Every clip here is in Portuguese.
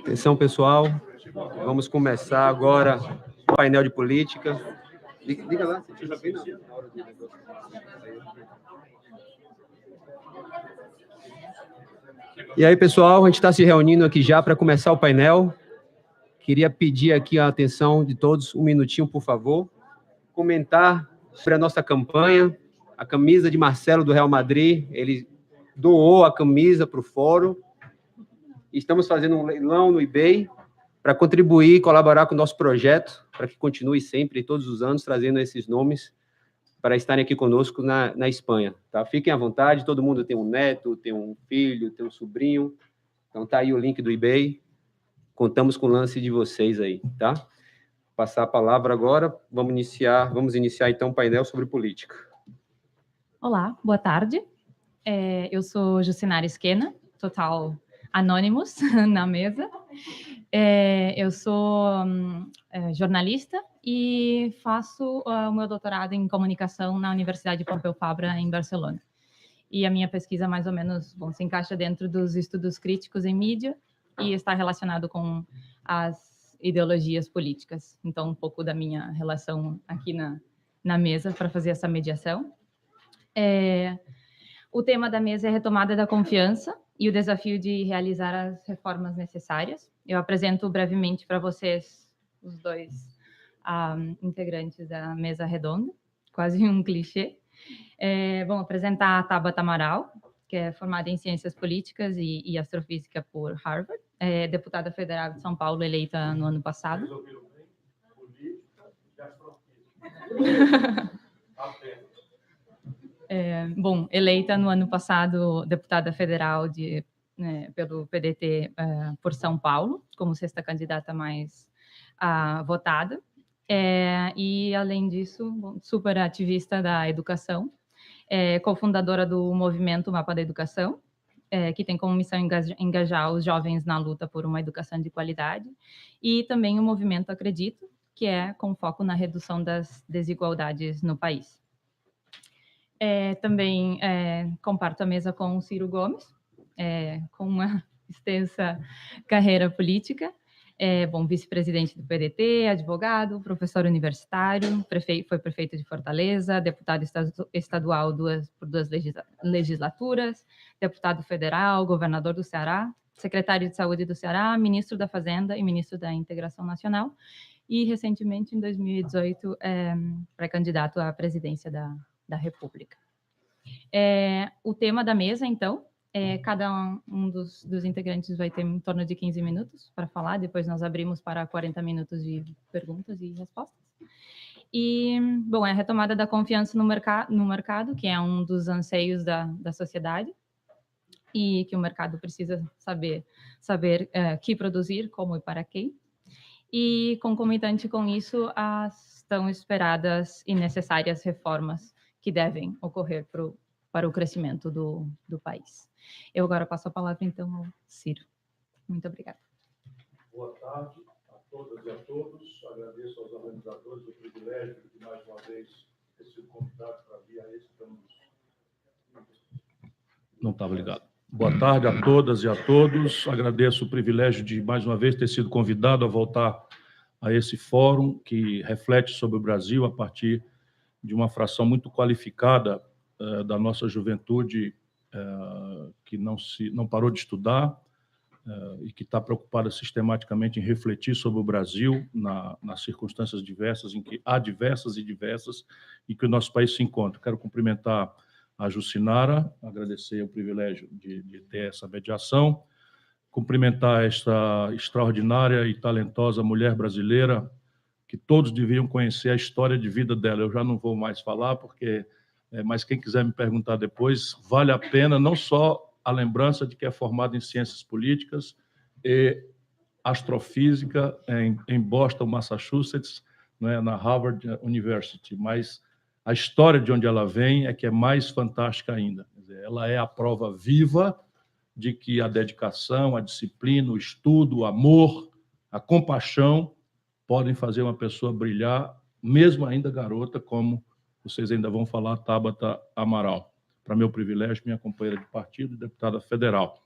Atenção, pessoal. Vamos começar agora o painel de política. Diga lá, se estiver bem na hora do negócio. E aí, pessoal, a gente está se reunindo aqui já para começar o painel. Queria pedir aqui a atenção de todos, um minutinho, por favor. Comentar sobre a nossa campanha, a camisa de Marcelo do Real Madrid. Ele doou a camisa para o fórum. Estamos fazendo um leilão no eBay para contribuir e colaborar com o nosso projeto, para que continue sempre, todos os anos, trazendo esses nomes para estarem aqui conosco na Espanha. Tá? Fiquem à vontade, todo mundo tem um neto, tem um filho, tem um sobrinho. Então, tá aí o link do eBay. Contamos com o lance de vocês aí, tá? Vou passar a palavra agora. Vamos iniciar então o painel sobre política. Olá, boa tarde. Eu sou Jucinara Esquena, Total Anonymous na mesa. Eu sou jornalista e faço o meu doutorado em comunicação na Universidade Pompeu Fabra, em Barcelona. E a minha pesquisa, mais ou menos, se encaixa dentro dos estudos críticos em mídia e está relacionado com as ideologias políticas. Então, um pouco da minha relação aqui na mesa para fazer essa mediação. O tema da mesa é a retomada da confiança e o desafio de realizar as reformas necessárias. Eu apresento brevemente para vocês os dois integrantes da mesa redonda, quase um clichê. Vou apresentar a Tabata Amaral, que é formada em Ciências Políticas e Astrofísica por Harvard, deputada federal de São Paulo, eleita no ano passado. Eleita no ano passado deputada federal pelo PDT por São Paulo, como sexta candidata mais votada. E, além disso, super ativista da educação, cofundadora do movimento Mapa da Educação, que tem como missão engajar os jovens na luta por uma educação de qualidade, e também o movimento Acredito, que é com foco na redução das desigualdades no país. Também comparto a mesa com o Ciro Gomes, com uma extensa carreira política. Vice-presidente do PDT, advogado, professor universitário, foi prefeito de Fortaleza, deputado estadual por duas legislaturas, deputado federal, governador do Ceará, secretário de Saúde do Ceará, ministro da Fazenda e ministro da Integração Nacional, e, recentemente, em 2018, pré-candidato à presidência da República. O tema da mesa, então, cada um dos integrantes vai ter em torno de 15 minutos para falar, depois nós abrimos para 40 minutos de perguntas e respostas. E, a retomada da confiança no mercado, que é um dos anseios da sociedade, e que o mercado precisa saber que produzir, como e para quem. E, concomitante com isso, as tão esperadas e necessárias reformas que devem ocorrer para o crescimento do país. Eu agora passo a palavra, então, ao Ciro. Muito obrigada. Boa tarde a todas e a todos. Agradeço aos organizadores o privilégio de, mais uma vez, ter sido convidado para vir a esse Não estava ligado. Boa tarde a todas e a todos. Agradeço o privilégio de, mais uma vez, ter sido convidado a voltar a esse fórum que reflete sobre o Brasil a partir de uma fração muito qualificada da nossa juventude que não parou de estudar e que está preocupada sistematicamente em refletir sobre o Brasil nas circunstâncias diversas, em que há diversas e que o nosso país se encontra. Quero cumprimentar a Jucinara, agradecer o privilégio de ter essa mediação, cumprimentar esta extraordinária e talentosa mulher brasileira, que todos deviam conhecer a história de vida dela. Eu já não vou mais falar, mas quem quiser me perguntar depois, vale a pena não só a lembrança de que é formada em Ciências Políticas e Astrofísica em Boston, Massachusetts, na Harvard University, mas a história de onde ela vem é que é mais fantástica ainda. Quer dizer, ela é a prova viva de que a dedicação, a disciplina, o estudo, o amor, a compaixão podem fazer uma pessoa brilhar, mesmo ainda garota, como vocês ainda vão falar, Tabata Amaral. Para meu privilégio, minha companheira de partido, deputada federal.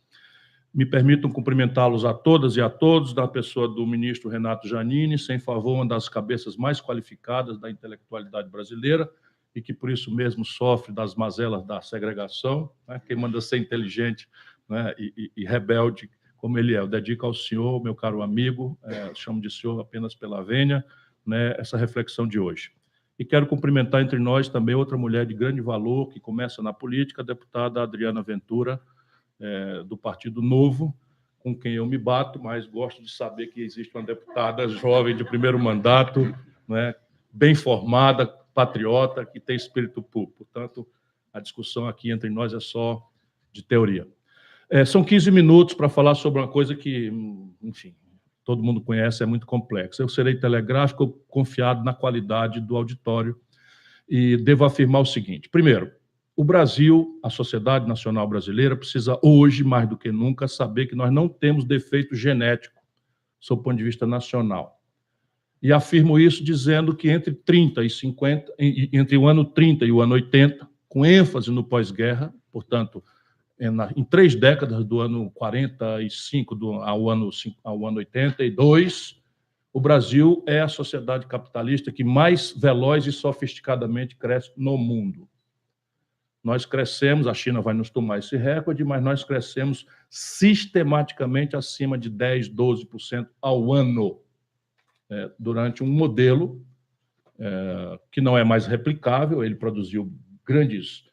Me permitam cumprimentá-los a todas e a todos, da pessoa do ministro Renato Giannini, sem favor, uma das cabeças mais qualificadas da intelectualidade brasileira e que, por isso mesmo, sofre das mazelas da segregação, né? Quem manda ser inteligente, né, e rebelde, como ele é. Eu dedico ao senhor, meu caro amigo, chamo de senhor apenas pela vênia, né, essa reflexão de hoje. E quero cumprimentar entre nós também outra mulher de grande valor, que começa na política, a deputada Adriana Ventura, do Partido Novo, com quem eu me bato, mas gosto de saber que existe uma deputada jovem de primeiro mandato, né, bem formada, patriota, que tem espírito público. Portanto, a discussão aqui entre nós é só de teoria. São 15 minutos para falar sobre uma coisa que, enfim, todo mundo conhece, é muito complexa. Eu serei telegráfico, confiado na qualidade do auditório, e devo afirmar o seguinte. Primeiro, o Brasil, a sociedade nacional brasileira, precisa hoje, mais do que nunca, saber que nós não temos defeito genético, sob o ponto de vista nacional. E afirmo isso dizendo que entre o ano 30 e o ano 80, com ênfase no pós-guerra, portanto, em 3 décadas, do ano 45 ao ano 82, o Brasil é a sociedade capitalista que mais veloz e sofisticadamente cresce no mundo. Nós crescemos, a China vai nos tomar esse recorde, mas nós crescemos sistematicamente acima de 10%, 12% ao ano, durante um modelo que não é mais replicável. Ele produziu grandes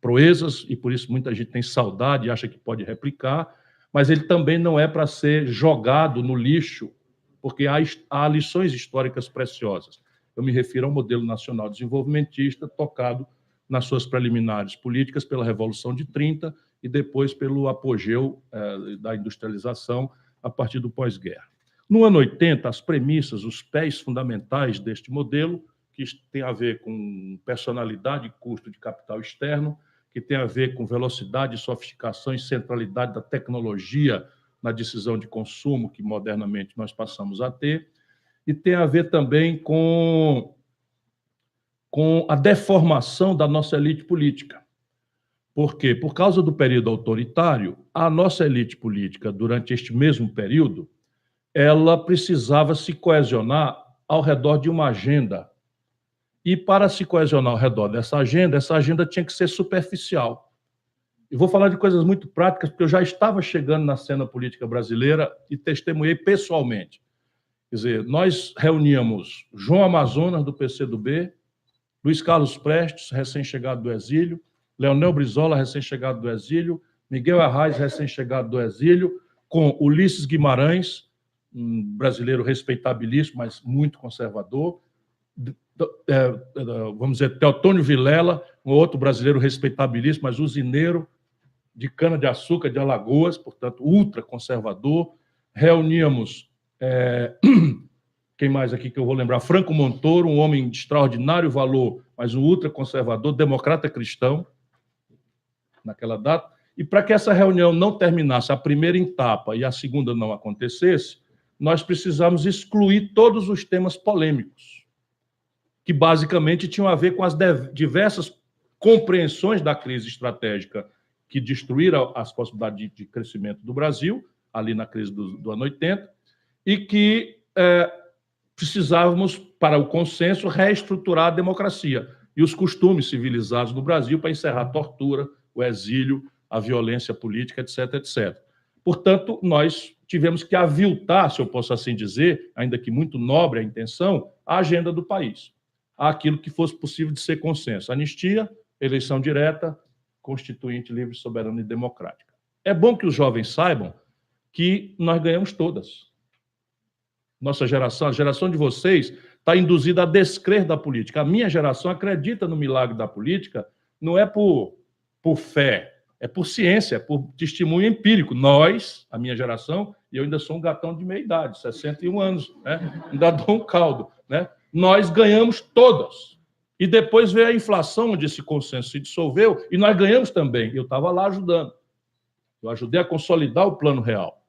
proezas e, por isso, muita gente tem saudade e acha que pode replicar, mas ele também não é para ser jogado no lixo, porque há lições históricas preciosas. Eu me refiro ao modelo nacional desenvolvimentista, tocado nas suas preliminares políticas pela Revolução de 30 e depois pelo apogeu da industrialização a partir do pós-guerra. No ano 80, as premissas, os pés fundamentais deste modelo, que tem a ver com personalidade e custo de capital externo, que tem a ver com velocidade, sofisticação e centralidade da tecnologia na decisão de consumo que modernamente nós passamos a ter, e tem a ver também com a deformação da nossa elite política. Por quê? Por causa do período autoritário, a nossa elite política, durante este mesmo período, ela precisava se coesionar ao redor de uma agenda. E para se coesionar ao redor dessa agenda tinha que ser superficial. E vou falar de coisas muito práticas, porque eu já estava chegando na cena política brasileira e testemunhei pessoalmente. Quer dizer, nós reuníamos João Amazonas, do PCdoB, Luiz Carlos Prestes, recém-chegado do exílio, Leonel Brizola, recém-chegado do exílio, Miguel Arraes, recém-chegado do exílio, com Ulisses Guimarães, um brasileiro respeitabilíssimo, mas muito conservador, vamos dizer, Teotônio Vilela, um outro brasileiro respeitabilíssimo, mas usineiro, de cana-de-açúcar, de Alagoas, portanto, ultraconservador. Reuníamos, quem mais aqui que eu vou lembrar? Franco Montoro, um homem de extraordinário valor, mas um ultraconservador, democrata cristão, naquela data. E para que essa reunião não terminasse, a primeira em tapa e a segunda não acontecesse, nós precisamos excluir todos os temas polêmicos, que basicamente tinham a ver com as diversas compreensões da crise estratégica que destruíram as possibilidades de crescimento do Brasil, ali na crise do ano 80, e que precisávamos, para o consenso, reestruturar a democracia e os costumes civilizados do Brasil para encerrar a tortura, o exílio, a violência política, etc., etc. Portanto, nós tivemos que aviltar, se eu posso assim dizer, ainda que muito nobre a intenção, a agenda do país, aquilo que fosse possível de ser consenso. Anistia, eleição direta, constituinte livre, soberana e democrática. É bom que os jovens saibam que nós ganhamos todas. Nossa geração, a geração de vocês, está induzida a descrer da política. A minha geração acredita no milagre da política, não é por fé, é por ciência, é por testemunho empírico. Nós, a minha geração, e eu ainda sou um gatão de meia idade, 61 anos, né? Ainda dou um caldo, né? Nós ganhamos todas. E depois veio a inflação, onde esse consenso se dissolveu, e nós ganhamos também. Eu estava lá ajudando. Eu ajudei a consolidar o Plano Real.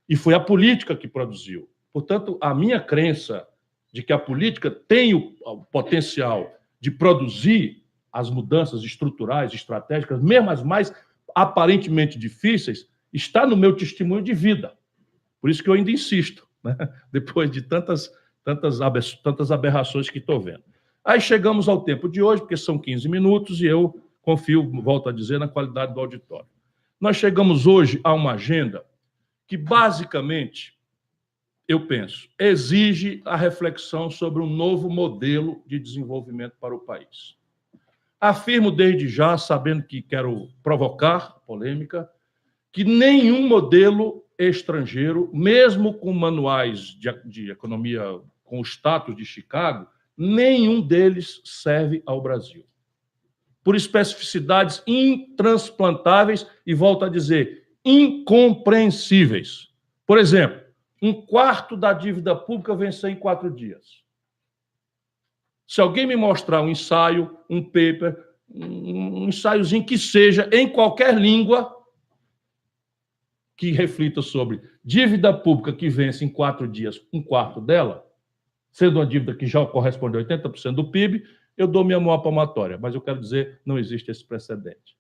E foi a política que produziu. Portanto, a minha crença de que a política tem o potencial de produzir as mudanças estruturais, estratégicas, mesmo as mais aparentemente difíceis, está no meu testemunho de vida. Por isso que eu ainda insisto, né? Depois de tantas aberrações que estou vendo. Aí chegamos ao tempo de hoje, porque são 15 minutos, e eu confio, volto a dizer, na qualidade do auditório. Nós chegamos hoje a uma agenda que, basicamente, eu penso, exige a reflexão sobre um novo modelo de desenvolvimento para o país. Afirmo desde já, sabendo que quero provocar polêmica, que nenhum modelo estrangeiro, mesmo com manuais de economia com o status de Chicago, nenhum deles serve ao Brasil. Por especificidades intransplantáveis e, volto a dizer, incompreensíveis. Por exemplo, 1/4 da dívida pública vencer em 4 dias. Se alguém me mostrar um ensaio, um paper, um ensaiozinho que seja em qualquer língua que reflita sobre dívida pública que vence em 4 dias, 1/4 dela, sendo uma dívida que já corresponde a 80% do PIB, eu dou minha mão à palmatória, mas eu quero dizer, não existe esse precedente.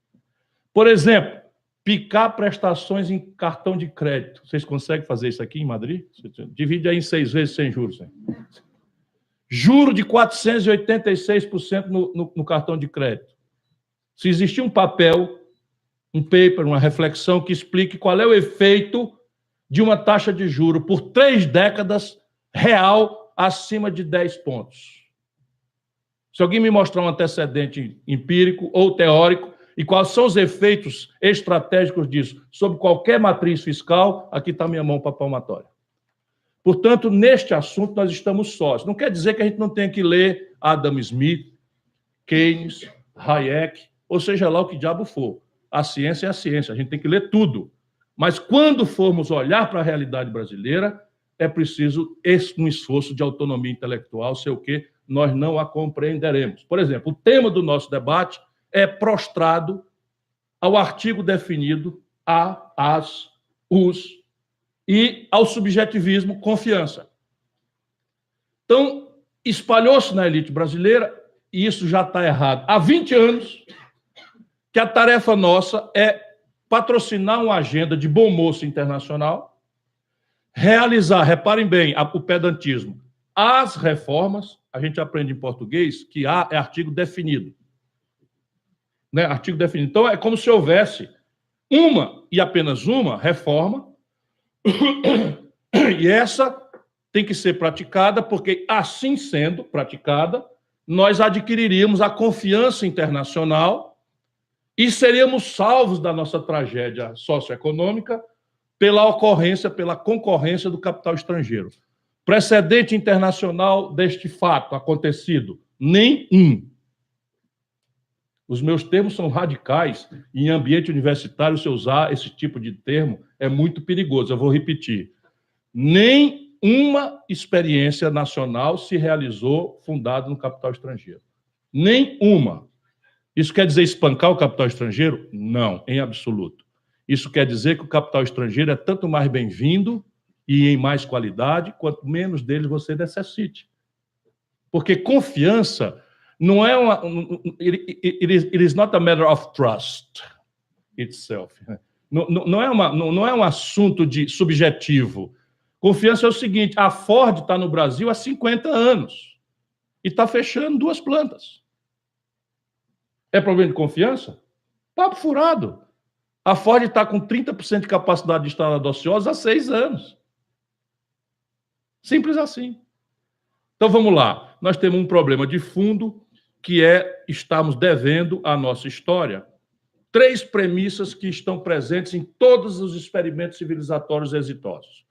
Por exemplo, picar prestações em cartão de crédito. Vocês conseguem fazer isso aqui em Madrid? Divide aí em 6 vezes sem juros. Hein? Juro de 486% no cartão de crédito. Se existir um papel, um paper, uma reflexão que explique qual é o efeito de uma taxa de juro por 3 décadas real acima de 10 pontos. Se alguém me mostrar um antecedente empírico ou teórico e quais são os efeitos estratégicos disso sobre qualquer matriz fiscal, aqui está minha mão para a palmatória. Portanto, neste assunto nós estamos sós. Não quer dizer que a gente não tenha que ler Adam Smith, Keynes, Hayek, ou seja lá o que diabo for. A ciência é a ciência, a gente tem que ler tudo. Mas quando formos olhar para a realidade brasileira, é preciso um esforço de autonomia intelectual, sei o quê, nós não a compreenderemos. Por exemplo, o tema do nosso debate é prostrado ao artigo definido a, as, os e ao subjetivismo confiança. Então, espalhou-se na elite brasileira, e isso já está errado, há 20 anos, que a tarefa nossa é patrocinar uma agenda de bom moço internacional, realizar, reparem bem, o pedantismo, as reformas, a gente aprende em português que A é artigo definido. Né? Artigo definido. Então, é como se houvesse uma, e apenas uma, reforma, e essa tem que ser praticada, porque, assim sendo praticada, nós adquiriríamos a confiança internacional e seríamos salvos da nossa tragédia socioeconômica pela ocorrência, pela concorrência do capital estrangeiro. Precedente internacional deste fato acontecido? Nenhum. Os meus termos são radicais e em ambiente universitário, se eu usar esse tipo de termo, é muito perigoso. Eu vou repetir. Nenhuma experiência nacional se realizou fundada no capital estrangeiro. Nenhuma. Isso quer dizer espancar o capital estrangeiro? Não, em absoluto. Isso quer dizer que o capital estrangeiro é tanto mais bem-vindo e em mais qualidade, quanto menos dele você necessite. Porque confiança não é uma... It is not a matter of trust itself. Não é um assunto subjetivo. Confiança é o seguinte, a Ford está no Brasil há 50 anos e está fechando 2 plantas. É problema de confiança? Papo furado. A Ford está com 30% de capacidade de instalada ociosa há 6 anos. Simples assim. Então, vamos lá. Nós temos um problema de fundo, que é, estamos devendo à nossa história 3 premissas que estão presentes em todos os experimentos civilizatórios exitosos.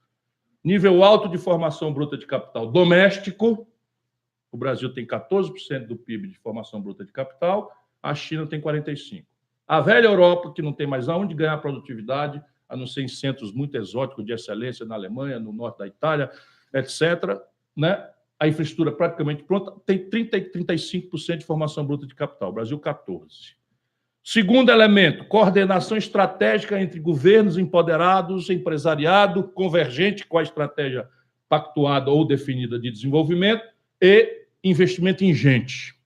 Nível alto de formação bruta de capital doméstico. O Brasil tem 14% do PIB de formação bruta de capital, a China tem 45%. A velha Europa, que não tem mais aonde ganhar produtividade, a não ser em centros muito exóticos de excelência na Alemanha, no norte da Itália, etc., né? A infraestrutura praticamente pronta, tem 30% e 35% de formação bruta de capital, o Brasil 14%. Segundo elemento, coordenação estratégica entre governos empoderados, empresariado, convergente com a estratégia pactuada ou definida de desenvolvimento e investimento em gente.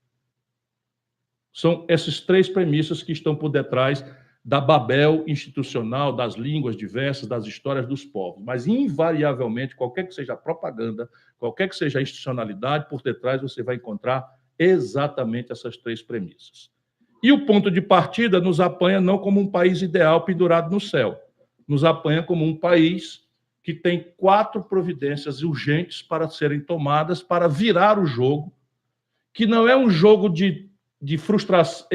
São essas 3 premissas que estão por detrás da Babel institucional, das línguas diversas, das histórias dos povos. Mas, invariavelmente, qualquer que seja a propaganda, qualquer que seja a institucionalidade, por detrás você vai encontrar exatamente essas três premissas. E o ponto de partida nos apanha não como um país ideal pendurado no céu, nos apanha como um país que tem 4 providências urgentes para serem tomadas para virar o jogo, que não é um jogo de frustração,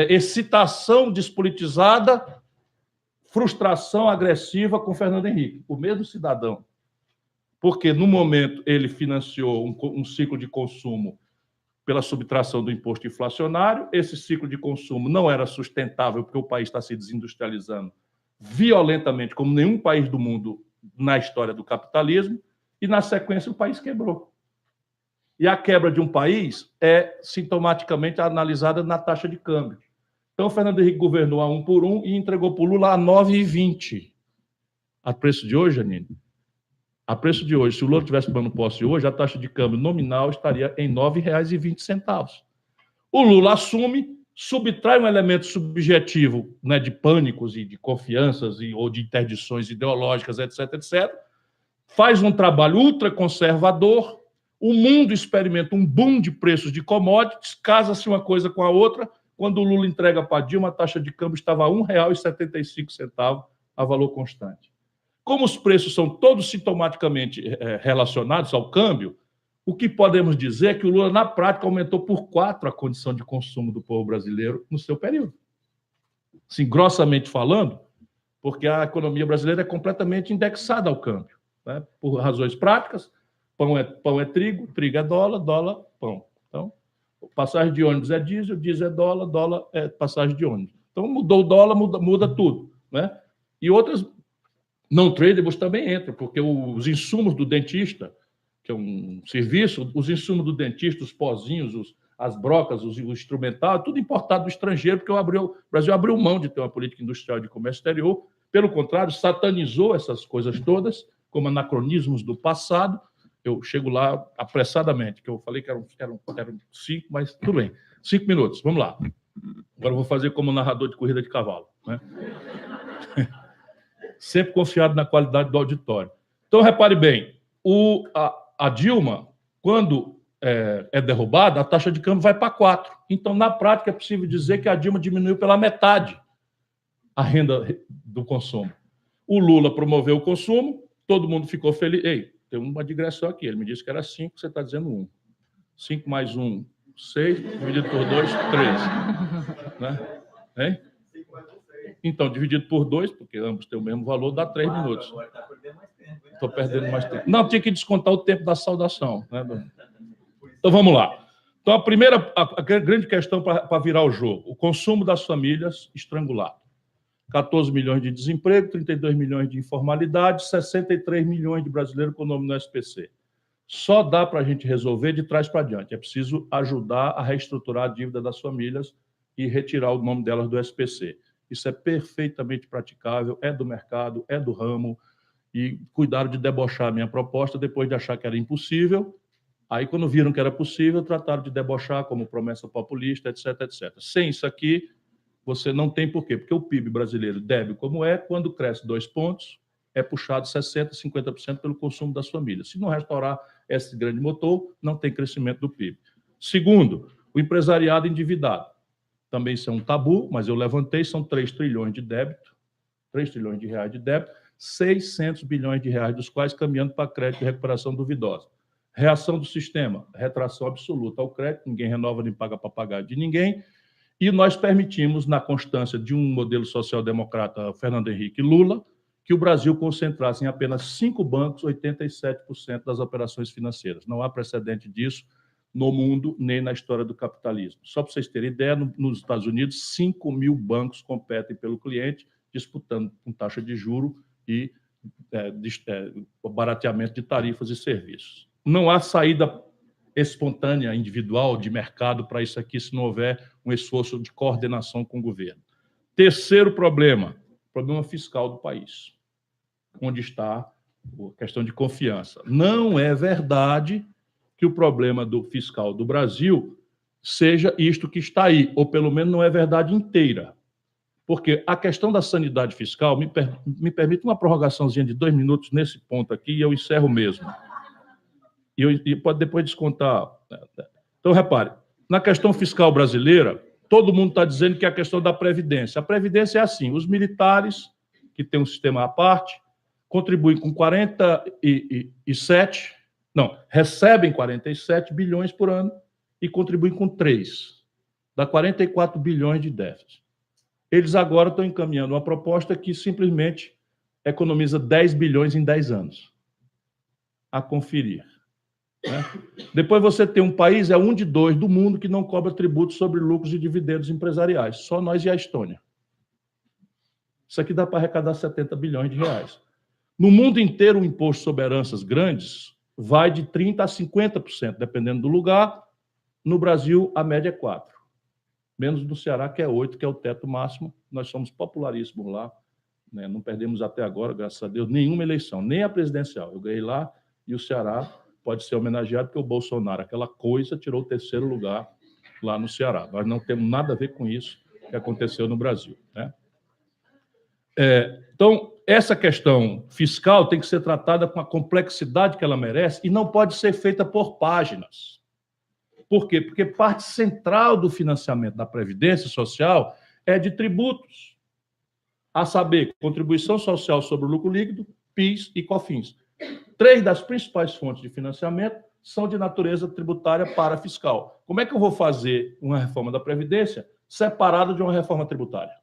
excitação despolitizada, frustração agressiva com Fernando Henrique, o mesmo cidadão. Porque, no momento, ele financiou um ciclo de consumo pela subtração do imposto inflacionário. Esse ciclo de consumo não era sustentável porque o país está se desindustrializando violentamente, como nenhum país do mundo na história do capitalismo, e, na sequência, o país quebrou. E a quebra de um país é sintomaticamente analisada na taxa de câmbio. Então, o Fernando Henrique governou a 1 por 1 e entregou para o Lula a 9,20. A preço de hoje, Janine, a preço de hoje, se o Lula tivesse tomando posse hoje, a taxa de câmbio nominal estaria em R$ 9,20. O Lula assume, subtrai um elemento subjetivo, né, de pânicos e de confianças ou de interdições ideológicas, etc., etc., faz um trabalho ultraconservador. O mundo experimenta um boom de preços de commodities, casa-se uma coisa com a outra. Quando o Lula entrega para Dilma, a taxa de câmbio estava a R$ 1,75 a valor constante. Como os preços são todos sintomaticamente relacionados ao câmbio, o que podemos dizer é que o Lula, na prática, aumentou por 4 a condição de consumo do povo brasileiro no seu período. Assim, grossamente falando, porque a economia brasileira é completamente indexada ao câmbio, né? Por razões práticas. Pão é trigo, trigo é dólar, dólar, pão. Então, passagem de ônibus é diesel, diesel é dólar, dólar é passagem de ônibus. Então, mudou o dólar, muda tudo, né? E outras não tradables também entram, porque os insumos do dentista, que é um serviço, os insumos do dentista, os pozinhos, as brocas, o instrumental, tudo importado do estrangeiro, porque o Brasil abriu mão de ter uma política industrial de comércio exterior. Pelo contrário, satanizou essas coisas todas como anacronismos do passado. Eu chego lá apressadamente, que eu falei que eram 5, mas tudo bem. 5 minutos, vamos lá. Agora eu vou fazer como narrador de corrida de cavalo, né? Sempre confiado na qualidade do auditório. Então, repare bem, a Dilma, quando é derrubada, a taxa de câmbio vai para 4. Então, na prática, é possível dizer que a Dilma diminuiu pela metade a renda do consumo. O Lula promoveu o consumo, todo mundo ficou feliz. Ei, tem uma digressão aqui, ele me disse que era 5, você está dizendo 1. 5 mais 1, 6, dividido por 2, 13. Né? Hein? Então, dividido por 2, porque ambos têm o mesmo valor, dá 3 minutos. Agora está perdendo mais tempo. Estou perdendo mais tempo. Não, tinha que descontar o tempo da saudação. Né? Então, vamos lá. Então, a grande questão para virar o jogo, o consumo das famílias estrangulado. 14 milhões de desemprego, 32 milhões de informalidade, 63 milhões de brasileiros com o nome no SPC. Só dá para a gente resolver de trás para diante. É preciso ajudar a reestruturar a dívida das famílias e retirar o nome delas do SPC. Isso é perfeitamente praticável, é do mercado, é do ramo, e cuidaram de debochar a minha proposta depois de achar que era impossível. Aí, quando viram que era possível, trataram de debochar como promessa populista, etc., etc. Sem isso aqui, você não tem por quê? Porque o PIB brasileiro, débil como é, quando cresce 2 pontos, é puxado 60%, 50% pelo consumo das famílias. Se não restaurar esse grande motor, não tem crescimento do PIB. Segundo, o empresariado endividado. Também isso é um tabu, mas eu levantei, são 3 trilhões de débito, 3 trilhões de reais de débito, 600 bilhões de reais dos quais caminhando para crédito e recuperação duvidosa. Reação do sistema, retração absoluta ao crédito, ninguém renova nem paga para pagar de ninguém, e nós permitimos, na constância de um modelo social-democrata Fernando Henrique Lula, que o Brasil concentrasse em apenas 5 bancos 87% das operações financeiras. Não há precedente disso no mundo, nem na história do capitalismo. Só para vocês terem ideia, nos Estados Unidos, 5 mil bancos competem pelo cliente, disputando com taxa de juro e barateamento de tarifas e serviços. Não há saída espontânea, individual, de mercado para isso aqui, se não houver um esforço de coordenação com o governo. Terceiro problema fiscal do país, onde está a questão de confiança. Não é verdade que o problema fiscal do Brasil seja isto que está aí, ou pelo menos não é verdade inteira. Porque a questão da sanidade fiscal me permite uma prorrogaçãozinha de 2 minutos nesse ponto aqui e eu encerro mesmo. E pode depois descontar. Então, repare, na questão fiscal brasileira, todo mundo está dizendo que é a questão da Previdência. A Previdência é assim, os militares, que têm um sistema à parte, contribuem com 47, não, recebem 47 bilhões por ano e contribuem com 3, dá 44 bilhões de déficit. Eles agora estão encaminhando uma proposta que simplesmente economiza 10 bilhões em 10 anos. A conferir. Né? Depois você tem um país, é um de 2 do mundo, que não cobra tributos sobre lucros e dividendos empresariais. Só nós e a Estônia. Isso aqui dá para arrecadar 70 bilhões de reais. No mundo inteiro, o imposto sobre heranças grandes vai de 30% a 50%, dependendo do lugar. No Brasil, a média é 4%. Menos no Ceará, que é 8%, que é o teto máximo. Nós somos popularíssimos lá. Né? Não perdemos até agora, graças a Deus, nenhuma eleição, nem a presidencial. Eu ganhei lá e o Ceará pode ser homenageado porque o Bolsonaro, aquela coisa, tirou o 3º lugar lá no Ceará. Nós não temos nada a ver com isso que aconteceu no Brasil. Né? Então, essa questão fiscal tem que ser tratada com a complexidade que ela merece e não pode ser feita por páginas. Por quê? Porque parte central do financiamento da Previdência Social é de tributos, a saber, contribuição social sobre o lucro líquido, PIS e COFINS. 3 das principais fontes de financiamento são de natureza tributária para fiscal. Como é que eu vou fazer uma reforma da Previdência separada de uma reforma tributária?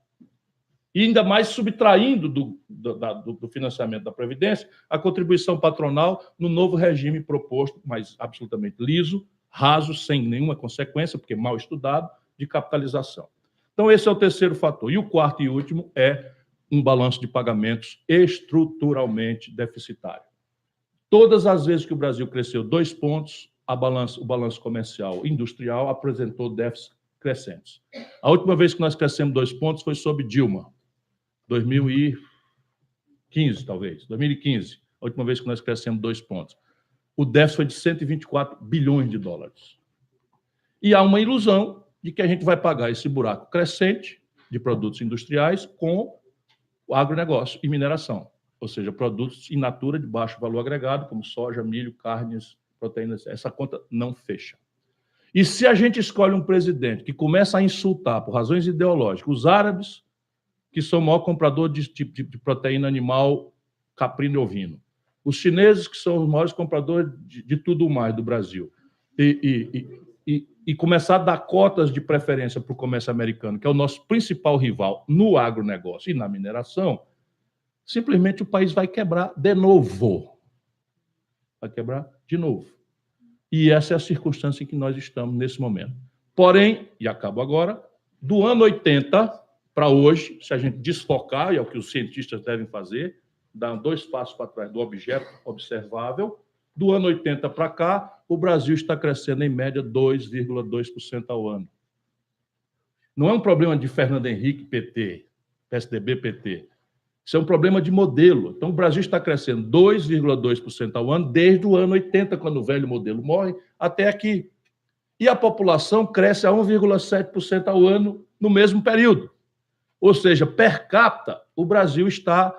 E ainda mais subtraindo do financiamento da Previdência a contribuição patronal no novo regime proposto, mas absolutamente liso, raso, sem nenhuma consequência, porque mal estudado, de capitalização. Então, esse é o 3º fator. E o 4º e último é um balanço de pagamentos estruturalmente deficitário. Todas as vezes que o Brasil cresceu 2 pontos, o balanço comercial industrial apresentou déficits crescentes. A última vez que nós crescemos 2 pontos foi sob Dilma, 2015, talvez, 2015, a última vez que nós crescemos 2 pontos. O déficit foi de 124 bilhões de dólares. E há uma ilusão de que a gente vai pagar esse buraco crescente de produtos industriais com o agronegócio e mineração, ou seja, produtos in natura de baixo valor agregado, como soja, milho, carnes, proteínas. Essa conta não fecha. E se a gente escolhe um presidente que começa a insultar, por razões ideológicas, os árabes, que são o maior comprador de proteína animal caprino e ovino, os chineses, que são os maiores compradores de tudo mais do Brasil, e começar a dar cotas de preferência para o comércio americano, que é o nosso principal rival no agronegócio e na mineração, simplesmente o país vai quebrar de novo. Vai quebrar de novo. E essa é a circunstância em que nós estamos nesse momento. Porém, e acabo agora, do ano 80 para hoje, se a gente desfocar, e é o que os cientistas devem fazer, dar 2 passos para trás do objeto observável, do ano 80 para cá, o Brasil está crescendo em média 2,2% ao ano. Não é um problema de Fernando Henrique, PT, PSDB, PT. Isso é um problema de modelo. Então, o Brasil está crescendo 2,2% ao ano desde o ano 80, quando o velho modelo morre, até aqui. E a população cresce a 1,7% ao ano no mesmo período. Ou seja, per capita, o Brasil está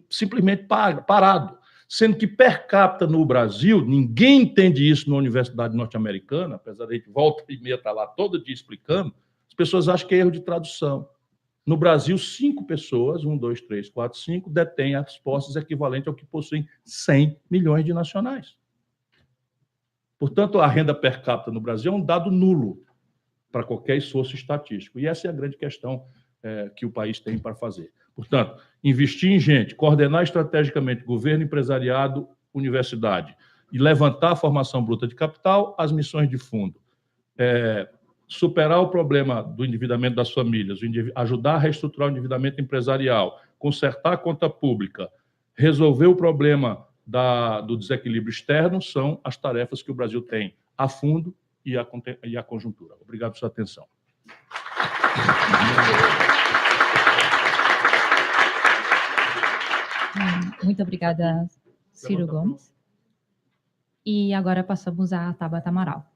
simplesmente parado. Sendo que per capita no Brasil, ninguém entende isso na Universidade Norte-Americana, apesar de a gente volta e meia estar lá todo dia explicando, as pessoas acham que é erro de tradução. No Brasil, 5 pessoas, 1, 2, 3, 4, 5, detêm as posses equivalentes ao que possuem 100 milhões de nacionais. Portanto, a renda per capita no Brasil é um dado nulo para qualquer esforço estatístico. E essa é a grande questão que o país tem para fazer. Portanto, investir em gente, coordenar estrategicamente governo, empresariado, universidade, e levantar a formação bruta de capital, as missões de fundo. Superar o problema do endividamento das famílias, ajudar a reestruturar o endividamento empresarial, consertar a conta pública, resolver o problema do desequilíbrio externo, são as tarefas que o Brasil tem a fundo e a conjuntura. Obrigado pela sua atenção. Muito obrigada, Ciro Gomes. E agora passamos a Tabata Amaral.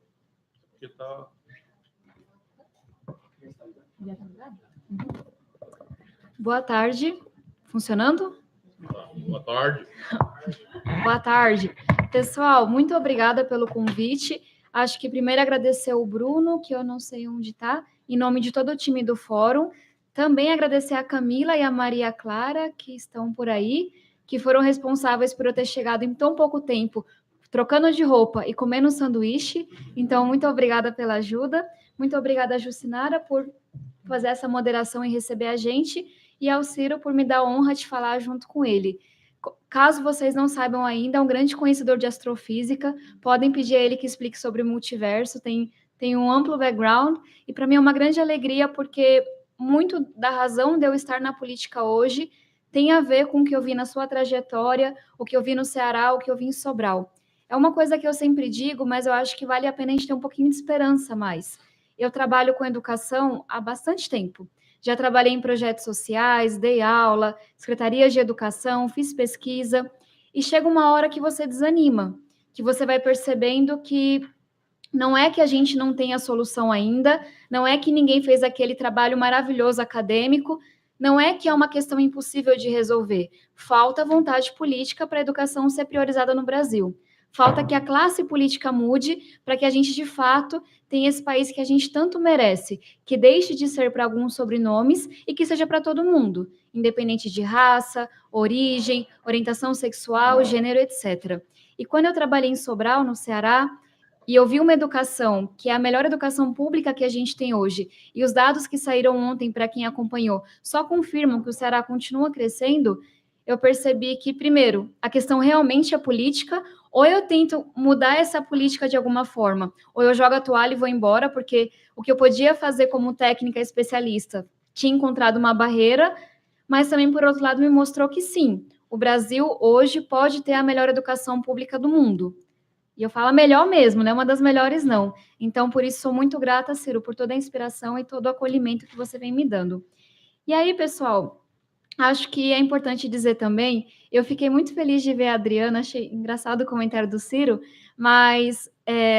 Boa tarde. Funcionando? Boa tarde. Boa tarde. Pessoal, muito obrigada pelo convite. Acho que primeiro agradecer o Bruno, que eu não sei onde está, em nome de todo o time do Fórum. Também agradecer a Camila e a Maria Clara, que estão por aí, que foram responsáveis por eu ter chegado em tão pouco tempo, trocando de roupa e comendo um sanduíche. Então, muito obrigada pela ajuda. Muito obrigada, Jucinara, por fazer essa moderação e receber a gente, e ao Ciro por me dar a honra de falar junto com ele. Caso vocês não saibam ainda, é um grande conhecedor de astrofísica, podem pedir a ele que explique sobre o multiverso, tem um amplo background, e para mim é uma grande alegria, porque muito da razão de eu estar na política hoje tem a ver com o que eu vi na sua trajetória, o que eu vi no Ceará, o que eu vi em Sobral. É uma coisa que eu sempre digo, mas eu acho que vale a pena a gente ter um pouquinho de esperança mais. Eu trabalho com educação há bastante tempo. Já trabalhei em projetos sociais, dei aula, secretarias de educação, fiz pesquisa, e chega uma hora que você desanima, que você vai percebendo que não é que a gente não tem a solução ainda, não é que ninguém fez aquele trabalho maravilhoso acadêmico, não é que é uma questão impossível de resolver. Falta vontade política para a educação ser priorizada no Brasil. Falta que a classe política mude para que a gente, de fato, tenha esse país que a gente tanto merece, que deixe de ser para alguns sobrenomes e que seja para todo mundo, independente de raça, origem, orientação sexual, gênero, etc. E quando eu trabalhei em Sobral, no Ceará, e eu vi uma educação que é a melhor educação pública que a gente tem hoje, e os dados que saíram ontem, para quem acompanhou, só confirmam que o Ceará continua crescendo, eu percebi que, primeiro, a questão realmente é política, ou eu tento mudar essa política de alguma forma, ou eu jogo a toalha e vou embora, porque o que eu podia fazer como técnica especialista tinha encontrado uma barreira, mas também, por outro lado, me mostrou que sim, o Brasil hoje pode ter a melhor educação pública do mundo. E eu falo a melhor mesmo, não é uma das melhores, não. Então, por isso, sou muito grata, Ciro, por toda a inspiração e todo o acolhimento que você vem me dando. E aí, pessoal, acho que é importante dizer também, eu fiquei muito feliz de ver a Adriana, achei engraçado o comentário do Ciro, mas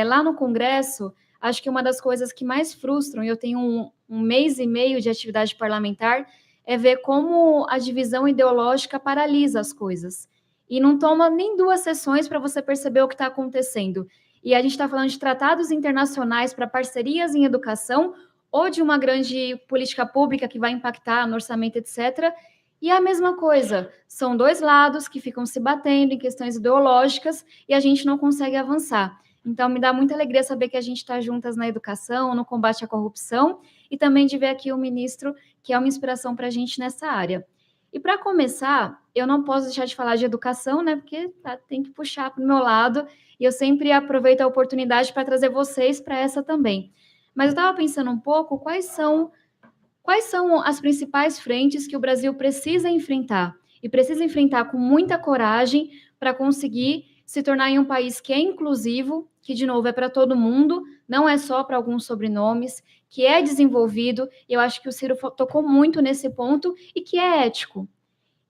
lá no Congresso, acho que uma das coisas que mais frustram, e eu tenho um mês e meio de atividade parlamentar, é ver como a divisão ideológica paralisa as coisas. E não toma nem 2 sessões para você perceber o que está acontecendo. E a gente está falando de tratados internacionais para parcerias em educação, ou de uma grande política pública que vai impactar no orçamento, etc., e é a mesma coisa, são 2 lados que ficam se batendo em questões ideológicas e a gente não consegue avançar. Então, me dá muita alegria saber que a gente está juntas na educação, no combate à corrupção, e também de ver aqui o ministro, que é uma inspiração para a gente nessa área. E para começar, eu não posso deixar de falar de educação, né? Porque tem que puxar para o meu lado, e eu sempre aproveito a oportunidade para trazer vocês para essa também. Mas eu estava pensando um pouco quais são as principais frentes que o Brasil precisa enfrentar? E precisa enfrentar com muita coragem para conseguir se tornar em um país que é inclusivo, que, de novo, é para todo mundo, não é só para alguns sobrenomes, que é desenvolvido, e eu acho que o Ciro tocou muito nesse ponto, e que é ético.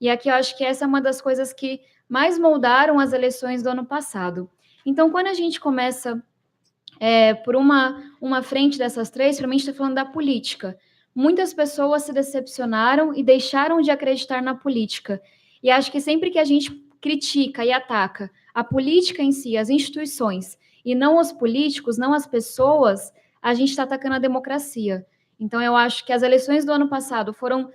E aqui eu acho que essa é uma das coisas que mais moldaram as eleições do ano passado. Então, quando a gente começa por uma frente dessas 3, para mim, a gente está falando da política. Muitas pessoas se decepcionaram e deixaram de acreditar na política. E acho que sempre que a gente critica e ataca a política em si, as instituições, e não os políticos, não as pessoas, a gente está atacando a democracia. Então, eu acho que as eleições do ano passado foram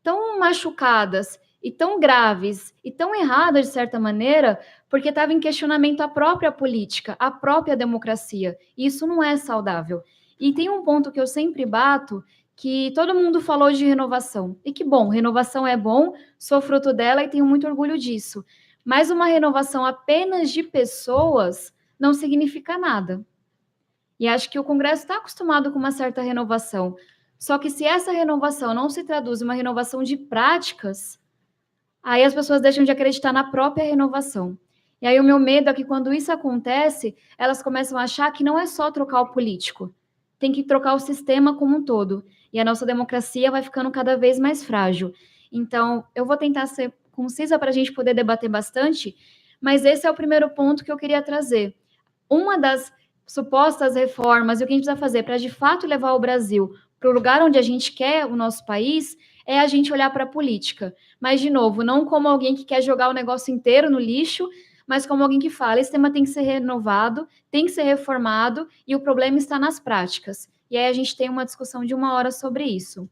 tão machucadas e tão graves e tão erradas, de certa maneira, porque estava em questionamento a própria política, a própria democracia. E isso não é saudável. E tem um ponto que eu sempre bato, que todo mundo falou de renovação. E que bom, renovação é bom, sou fruto dela e tenho muito orgulho disso. Mas uma renovação apenas de pessoas não significa nada. E acho que o Congresso está acostumado com uma certa renovação. Só que se essa renovação não se traduz em uma renovação de práticas, aí as pessoas deixam de acreditar na própria renovação. E aí o meu medo é que quando isso acontece, elas começam a achar que não é só trocar o político, tem que trocar o sistema como um todo. E a nossa democracia vai ficando cada vez mais frágil. Então, eu vou tentar ser concisa para a gente poder debater bastante, mas esse é o primeiro ponto que eu queria trazer. Uma das supostas reformas e o que a gente precisa fazer para, de fato, levar o Brasil para o lugar onde a gente quer o nosso país é a gente olhar para a política. Mas, de novo, não como alguém que quer jogar o negócio inteiro no lixo, mas como alguém que fala, esse tema tem que ser renovado, tem que ser reformado, e o problema está nas práticas. E aí a gente tem uma discussão de 1 hora sobre isso.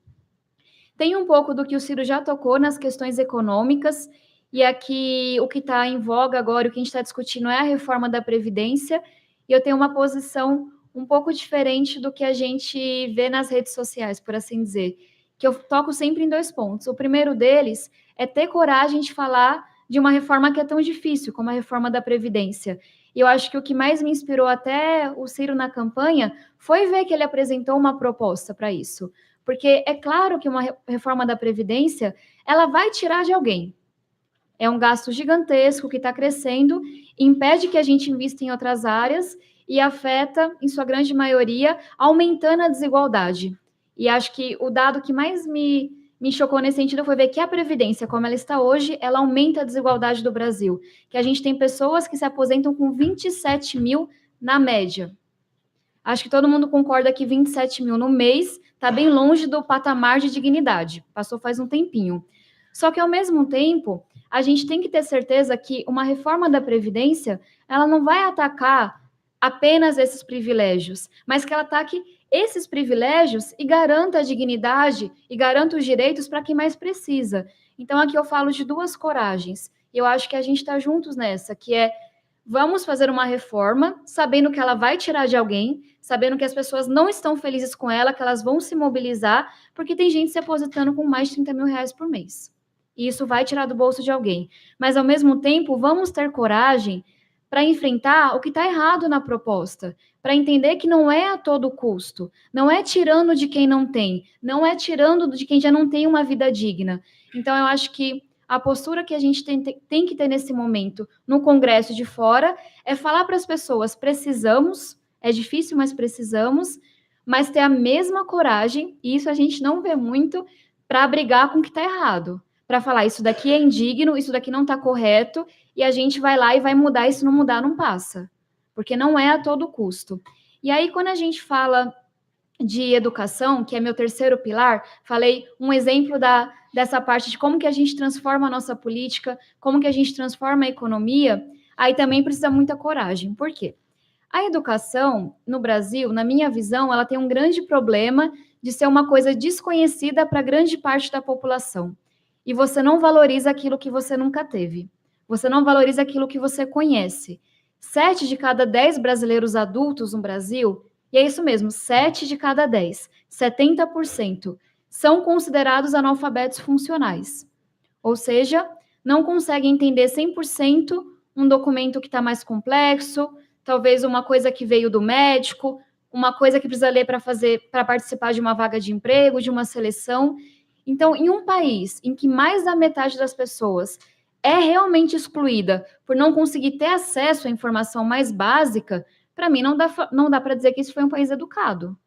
Tem um pouco do que o Ciro já tocou nas questões econômicas, e aqui o que está em voga agora, o que a gente está discutindo é a reforma da Previdência, e eu tenho uma posição um pouco diferente do que a gente vê nas redes sociais, por assim dizer, que eu toco sempre em 2 pontos. O primeiro deles é ter coragem de falar de uma reforma que é tão difícil, como a reforma da Previdência. E eu acho que o que mais me inspirou até o Ciro na campanha foi ver que ele apresentou uma proposta para isso. Porque é claro que uma reforma da Previdência, ela vai tirar de alguém. É um gasto gigantesco que está crescendo, impede que a gente invista em outras áreas e afeta, em sua grande maioria, aumentando a desigualdade. E acho que o dado que mais me chocou nesse sentido foi ver que a Previdência, como ela está hoje, ela aumenta a desigualdade do Brasil. Que a gente tem pessoas que se aposentam com 27 mil na média. Acho que todo mundo concorda que 27 mil no mês está bem longe do patamar de dignidade. Passou faz um tempinho. Só que, ao mesmo tempo, a gente tem que ter certeza que uma reforma da Previdência, ela não vai atacar apenas esses privilégios, mas que ela ataque esses privilégios e garanta a dignidade e garanta os direitos para quem mais precisa. Então, aqui eu falo de 2 coragens. Eu acho que a gente está juntos nessa, que é vamos fazer uma reforma, sabendo que ela vai tirar de alguém, sabendo que as pessoas não estão felizes com ela, que elas vão se mobilizar, porque tem gente se aposentando com mais de 30 mil reais por mês. E isso vai tirar do bolso de alguém. Mas, ao mesmo tempo, vamos ter coragem para enfrentar o que está errado na proposta, para entender que não é a todo custo, não é tirando de quem não tem, não é tirando de quem já não tem uma vida digna. Então, eu acho que a postura que a gente tem que ter nesse momento, no Congresso de fora, é falar para as pessoas, precisamos, é difícil, mas ter a mesma coragem, e isso a gente não vê muito, para brigar com o que está errado. Para falar, isso daqui é indigno, isso daqui não está correto, e a gente vai lá e vai mudar, e se não mudar, não passa. Porque não é a todo custo. E aí, quando a gente fala de educação, que é meu 3º pilar, falei um exemplo dessa parte de como que a gente transforma a nossa política, como que a gente transforma a economia, aí também precisa muita coragem. Por quê? A educação, no Brasil, na minha visão, ela tem um grande problema de ser uma coisa desconhecida para grande parte da população. E você não valoriza aquilo que você nunca teve. Você não valoriza aquilo que você conhece. 7 de cada 10 brasileiros adultos no Brasil, e é isso mesmo, 7 de cada 10, 70%, são considerados analfabetos funcionais. Ou seja, não conseguem entender 100% um documento que está mais complexo, talvez uma coisa que veio do médico, uma coisa que precisa ler para participar de uma vaga de emprego, de uma seleção. Então, em um país em que mais da metade das pessoas é realmente excluída por não conseguir ter acesso à informação mais básica, para mim não dá para dizer que isso foi um país educado.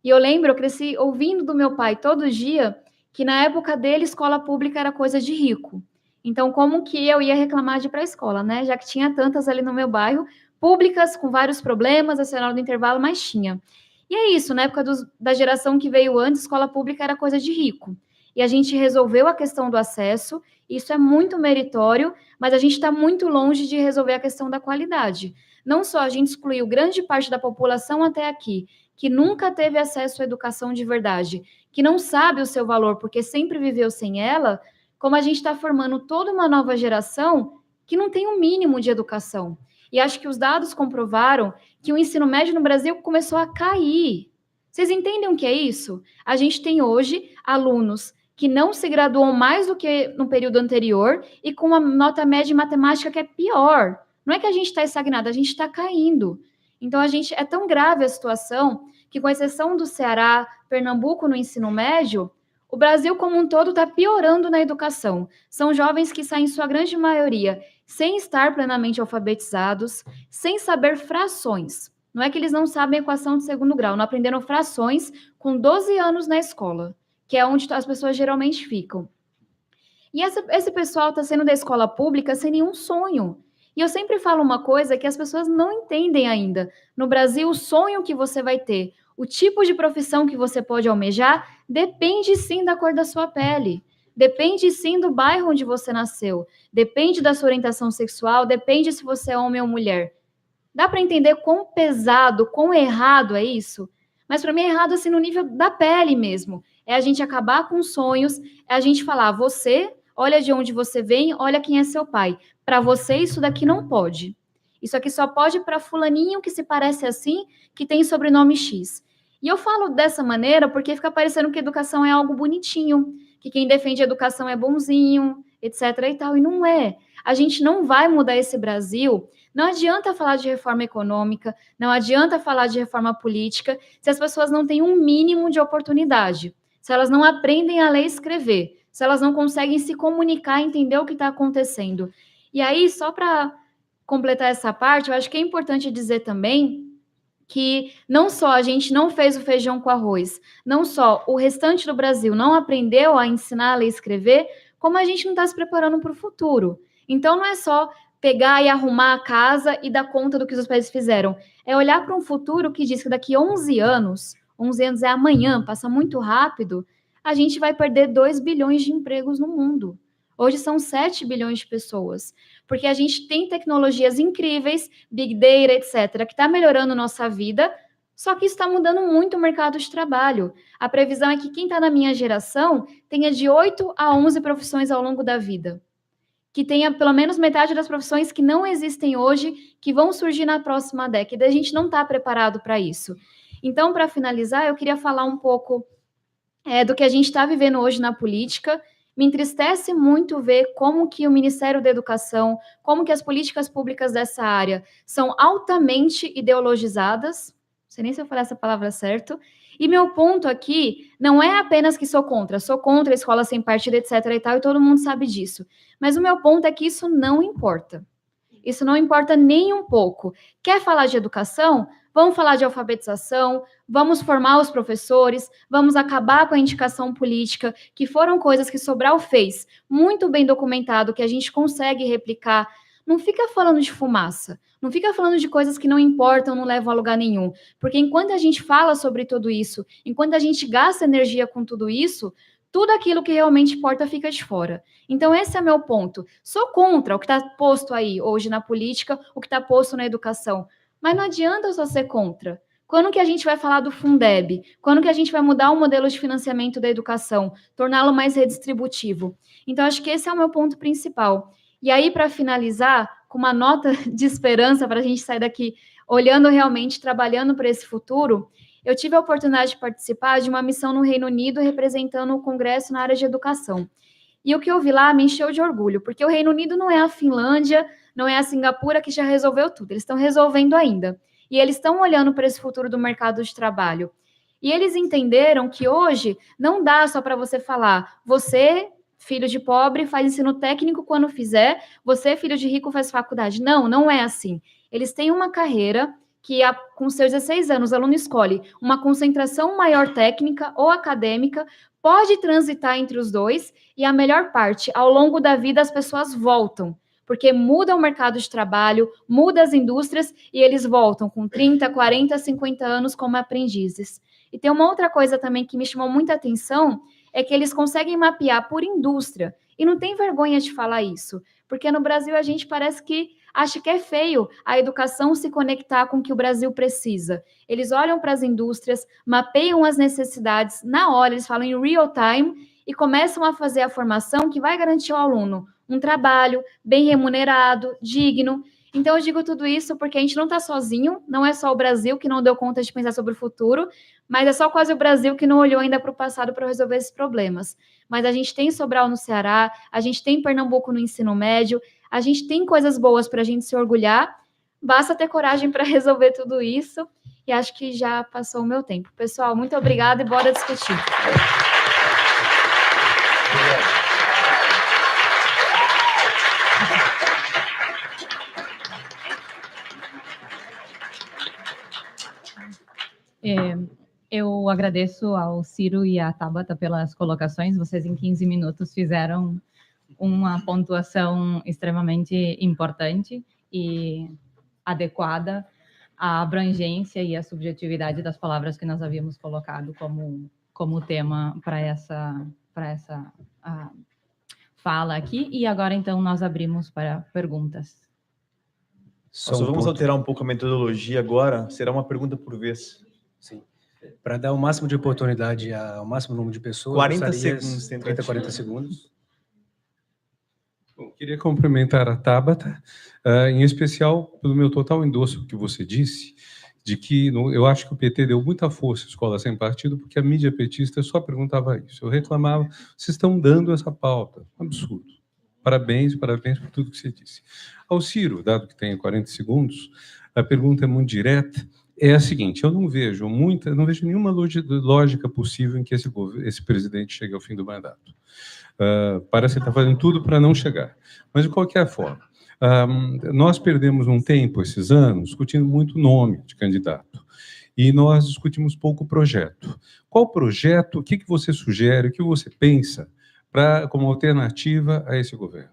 E eu lembro, eu cresci ouvindo do meu pai todo dia que na época dele escola pública era coisa de rico. Então, como que eu ia reclamar de ir para a escola, né? Já que tinha tantas ali no meu bairro, públicas com vários problemas, a hora do intervalo, mas tinha. E é isso, na época da geração que veio antes, escola pública era coisa de rico. E a gente resolveu a questão do acesso, isso é muito meritório, mas a gente está muito longe de resolver a questão da qualidade. Não só a gente excluiu grande parte da população até aqui, que nunca teve acesso à educação de verdade, que não sabe o seu valor porque sempre viveu sem ela, como a gente está formando toda uma nova geração que não tem um mínimo de educação. E acho que os dados comprovaram que o ensino médio no Brasil começou a cair. Vocês entendem o que é isso? A gente tem hoje alunos que não se graduam mais do que no período anterior e com uma nota média em matemática que é pior. Não é que a gente está estagnado, a gente está caindo. Então, é tão grave a situação que, com exceção do Ceará, Pernambuco no ensino médio, o Brasil como um todo está piorando na educação. São jovens que saem, em sua grande maioria, sem estar plenamente alfabetizados, sem saber frações. Não é que eles não sabem equação de 2º grau, não aprenderam frações com 12 anos na escola, que é onde as pessoas geralmente ficam. E esse pessoal está saindo da escola pública sem nenhum sonho. E eu sempre falo uma coisa que as pessoas não entendem ainda. No Brasil, o sonho que você vai ter, O tipo de profissão que você pode almejar depende sim da cor da sua pele, depende sim do bairro onde você nasceu, depende da sua orientação sexual, depende se você é homem ou mulher. Dá para entender quão pesado, quão errado é isso? Mas para mim é errado assim no nível da pele mesmo. É a gente acabar com sonhos, é a gente falar, você, olha de onde você vem, olha quem é seu pai. Para você isso daqui não pode. Isso aqui só pode para fulaninho que se parece assim, que tem sobrenome X. E eu falo dessa maneira porque fica parecendo que educação é algo bonitinho, que quem defende a educação é bonzinho, etc. e tal, e não é. A gente não vai mudar esse Brasil. Não adianta falar de reforma econômica, não adianta falar de reforma política, se as pessoas não têm um mínimo de oportunidade, se elas não aprendem a ler e escrever, se elas não conseguem se comunicar, entender o que está acontecendo. E aí, só para completar essa parte, eu acho que é importante dizer também que não só a gente não fez o feijão com arroz, não só o restante do Brasil não aprendeu a ensinar a ler e escrever, como a gente não está se preparando para o futuro. Então, não é só pegar e arrumar a casa e dar conta do que os pais fizeram. É olhar para um futuro que diz que daqui 11 anos é amanhã, passa muito rápido, a gente vai perder 2 bilhões de empregos no mundo. Hoje são 7 bilhões de pessoas, porque a gente tem tecnologias incríveis, Big Data, etc., que está melhorando nossa vida, só que isso está mudando muito o mercado de trabalho. A previsão é que quem está na minha geração tenha de 8 a 11 profissões ao longo da vida, que tenha pelo menos metade das profissões que não existem hoje, que vão surgir na próxima década. A gente não está preparado para isso. Então, para finalizar, eu queria falar um pouco do que a gente está vivendo hoje na política. Me entristece muito ver como que o Ministério da Educação, como que as políticas públicas dessa área são altamente ideologizadas, não sei nem se eu falar essa palavra certo, e meu ponto aqui não é apenas que sou contra a escola sem partido, etc. e tal, e todo mundo sabe disso, mas o meu ponto é que isso não importa. Isso não importa nem um pouco. Quer falar de educação? Vamos falar de alfabetização, vamos formar os professores, vamos acabar com a indicação política, que foram coisas que Sobral fez, muito bem documentado, que a gente consegue replicar. Não fica falando de fumaça, não fica falando de coisas que não importam, não levam a lugar nenhum. Porque enquanto a gente fala sobre tudo isso, enquanto a gente gasta energia com tudo isso, tudo aquilo que realmente importa fica de fora. Então, esse é meu ponto. Sou contra o que está posto aí hoje na política, o que está posto na educação. Mas não adianta só ser contra. Quando que a gente vai falar do Fundeb? Quando que a gente vai mudar o modelo de financiamento da educação? Torná-lo mais redistributivo? Então, acho que esse é o meu ponto principal. E aí, para finalizar, com uma nota de esperança para a gente sair daqui olhando realmente, trabalhando para esse futuro, eu tive a oportunidade de participar de uma missão no Reino Unido representando o Congresso na área de educação. E o que eu vi lá me encheu de orgulho, porque o Reino Unido não é a Finlândia, não é a Singapura que já resolveu tudo, eles estão resolvendo ainda. E eles estão olhando para esse futuro do mercado de trabalho. E eles entenderam que hoje não dá só para você falar, você, filho de pobre, faz ensino técnico quando fizer, você, filho de rico, faz faculdade. Não, não é assim. Eles têm uma carreira que, com seus 16 anos, o aluno escolhe uma concentração maior técnica ou acadêmica, pode transitar entre os dois, e a melhor parte, ao longo da vida, as pessoas voltam, porque muda o mercado de trabalho, muda as indústrias, e eles voltam com 30, 40, 50 anos como aprendizes. E tem uma outra coisa também que me chamou muita atenção, é que eles conseguem mapear por indústria, e não tem vergonha de falar isso, porque no Brasil a gente parece que acha que é feio a educação se conectar com o que o Brasil precisa. Eles olham para as indústrias, mapeiam as necessidades na hora, eles falam em real time e começam a fazer a formação que vai garantir ao aluno um trabalho bem remunerado, digno. Então, eu digo tudo isso porque a gente não está sozinho, não é só o Brasil que não deu conta de pensar sobre o futuro, mas é só quase o Brasil que não olhou ainda para o passado para resolver esses problemas. Mas a gente tem Sobral no Ceará, a gente tem Pernambuco no ensino médio, a gente tem coisas boas para a gente se orgulhar, basta ter coragem para resolver tudo isso, e acho que já passou o meu tempo. Pessoal, muito obrigada e bora discutir. Eu agradeço ao Ciro e à Tabata pelas colocações. Vocês, em 15 minutos, fizeram uma pontuação extremamente importante e adequada a abrangência e a subjetividade das palavras que nós havíamos colocado como tema para essa fala aqui. E agora, então, nós abrimos para perguntas. Só vamos alterar um pouco a metodologia agora. Será uma pergunta por vez. Sim. Para dar o máximo de oportunidade ao máximo número de pessoas. 40 segundos. 30, 40 segundos. Bom, queria cumprimentar a Tabata, em especial pelo meu total endosso que você disse, de que eu acho que o PT deu muita força à Escola Sem Partido, porque a mídia petista só perguntava isso. Eu reclamava, vocês estão dando essa pauta. Absurdo. Parabéns por tudo que você disse. Ao Ciro, dado que tem 40 segundos, a pergunta é muito direta, é a seguinte: eu não vejo nenhuma lógica possível em que esse presidente chegue ao fim do mandato. Parece que está fazendo tudo para não chegar. Mas, de qualquer forma, nós perdemos um tempo, esses anos, discutindo muito nome de candidato. E nós discutimos pouco projeto. Qual projeto, o que você sugere, o que você pensa como alternativa a esse governo?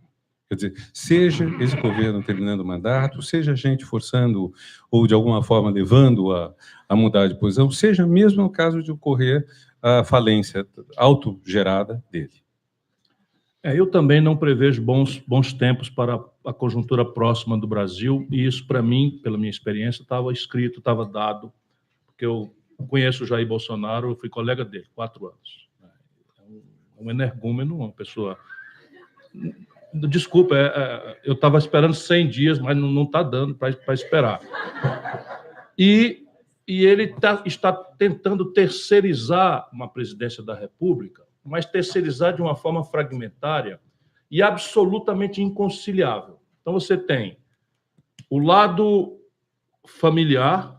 Quer dizer, seja esse governo terminando o mandato, seja a gente forçando ou, de alguma forma, levando a mudar de posição, seja mesmo no caso de ocorrer a falência autogerada dele. Eu também não prevejo bons tempos para a conjuntura próxima do Brasil, e isso, para mim, pela minha experiência, estava escrito, estava dado, porque eu conheço o Jair Bolsonaro, eu fui colega dele, 4 anos. É um energúmeno, uma pessoa... Desculpa, eu estava esperando 100 dias, mas não está dando para esperar. E ele está tentando terceirizar uma presidência da República, mas terceirizar de uma forma fragmentária e absolutamente inconciliável. Então, você tem o lado familiar,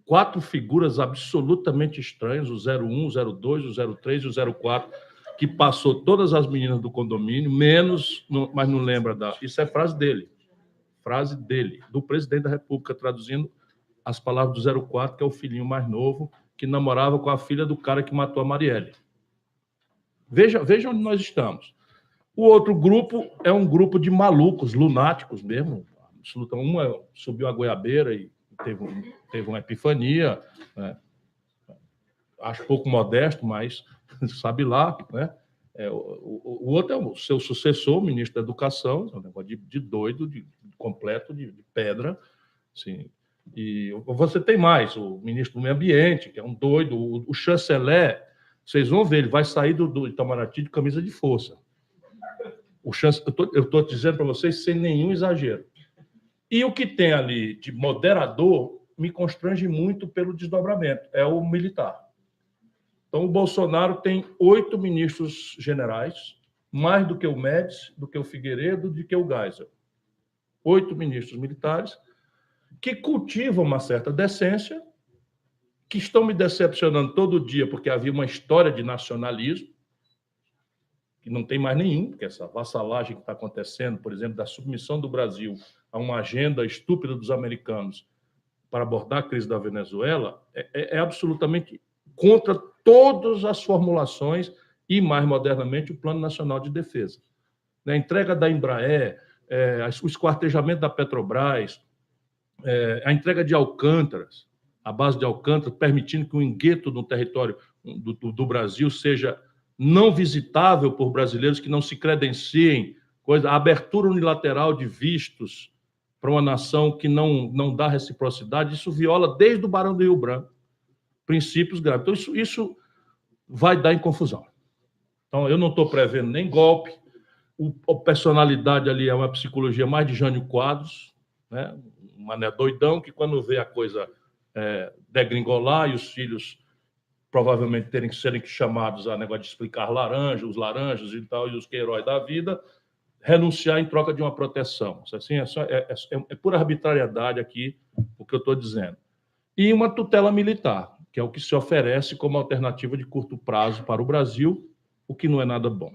4 figuras absolutamente estranhas, o 01, o 02, o 03 e o 04, que passou todas as meninas do condomínio, mas não lembra da... Isso é frase dele, do presidente da República, traduzindo as palavras do 04, que é o filhinho mais novo, que namorava com a filha do cara que matou a Marielle. Veja onde nós estamos. O outro grupo é um grupo de malucos, lunáticos mesmo. Um subiu a goiabeira e teve uma epifania, né? Acho pouco modesto, mas sabe lá, né? O outro é o seu sucessor, o ministro da Educação, um negócio de doido, completo, de pedra. Assim. E você tem mais, o ministro do Meio Ambiente, que é um doido, o chanceler, vocês vão ver, ele vai sair do Itamaraty de camisa de força. Eu estou dizendo para vocês sem nenhum exagero. E o que tem ali de moderador me constrange muito pelo desdobramento, é o militar. Então, o Bolsonaro tem 8 ministros generais, mais do que o Médici, do que o Figueiredo, do que o Geisel. 8 ministros militares que cultivam uma certa decência, que estão me decepcionando todo dia, porque havia uma história de nacionalismo, que não tem mais nenhum, porque essa vassalagem que está acontecendo, por exemplo, da submissão do Brasil a uma agenda estúpida dos americanos para abordar a crise da Venezuela, é absolutamente contra todas as formulações e, mais modernamente, o Plano Nacional de Defesa. A entrega da Embraer, o esquartejamento da Petrobras, a entrega de Alcântaras, a base de Alcântara, permitindo que o engueto no território do Brasil seja não visitável por brasileiros que não se credenciem, a abertura unilateral de vistos para uma nação que não dá reciprocidade, isso viola desde o Barão do Rio Branco princípios graves. Então, isso vai dar em confusão. Então, eu não estou prevendo nem golpe, a personalidade ali é uma psicologia mais de Jânio Quadros, né? Um mané doidão que, quando vê a coisa degringolar e os filhos provavelmente serem chamados a negócio de explicar os laranjas e tal, e os Queiroz da vida, renunciar em troca de uma proteção. Assim, é pura arbitrariedade aqui o que eu estou dizendo. E uma tutela militar, que é o que se oferece como alternativa de curto prazo para o Brasil, o que não é nada bom.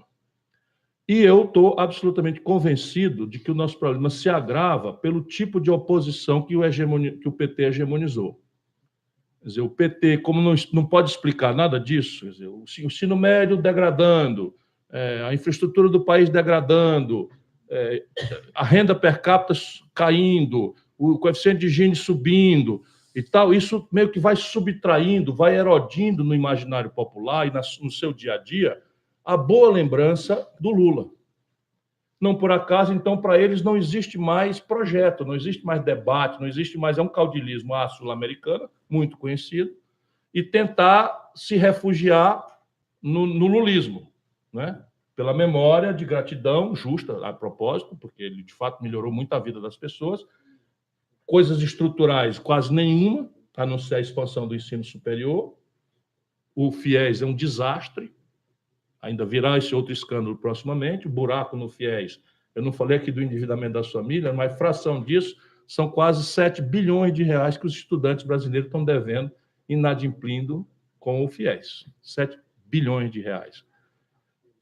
E eu estou absolutamente convencido de que o nosso problema se agrava pelo tipo de oposição que o PT hegemonizou. Quer dizer, o PT, como não pode explicar nada disso, quer dizer, o ensino médio degradando, a infraestrutura do país degradando, a renda per capita caindo, o coeficiente de Gini subindo, e tal, isso meio que vai subtraindo, vai erodindo no imaginário popular e no seu dia a dia a boa lembrança do Lula. Não por acaso, então, para eles não existe mais projeto, não existe mais debate, não existe mais... É um caudilismo à sul-americana, muito conhecido, e tentar se refugiar no lulismo, né? Pela memória de gratidão justa, a propósito, porque ele, de fato, melhorou muito a vida das pessoas. Coisas estruturais, quase nenhuma, a não ser a expansão do ensino superior. O FIES é um desastre, ainda virá esse outro escândalo proximamente. O buraco no FIES, eu não falei aqui do endividamento das famílias, mas fração disso são quase 7 bilhões de reais que os estudantes brasileiros estão devendo, inadimplindo com o FIES. 7 bilhões de reais.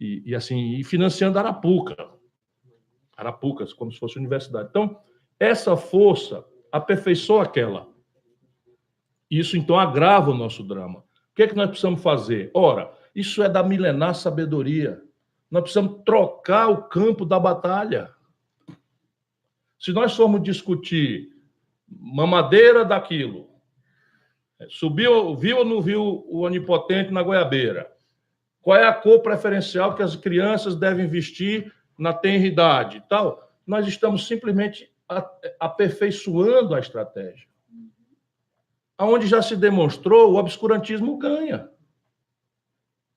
E financiando Arapucas, como se fosse universidade. Então, essa força aperfeiçoa aquela. Isso, então, agrava o nosso drama. O que é que nós precisamos fazer? Ora, isso é da milenar sabedoria. Nós precisamos trocar o campo da batalha. Se nós formos discutir mamadeira daquilo, viu ou não viu o onipotente na goiabeira? Qual é a cor preferencial que as crianças devem vestir na tenridade? Tal? Nós estamos simplesmente aperfeiçoando a estratégia. Aonde já se demonstrou, o obscurantismo ganha.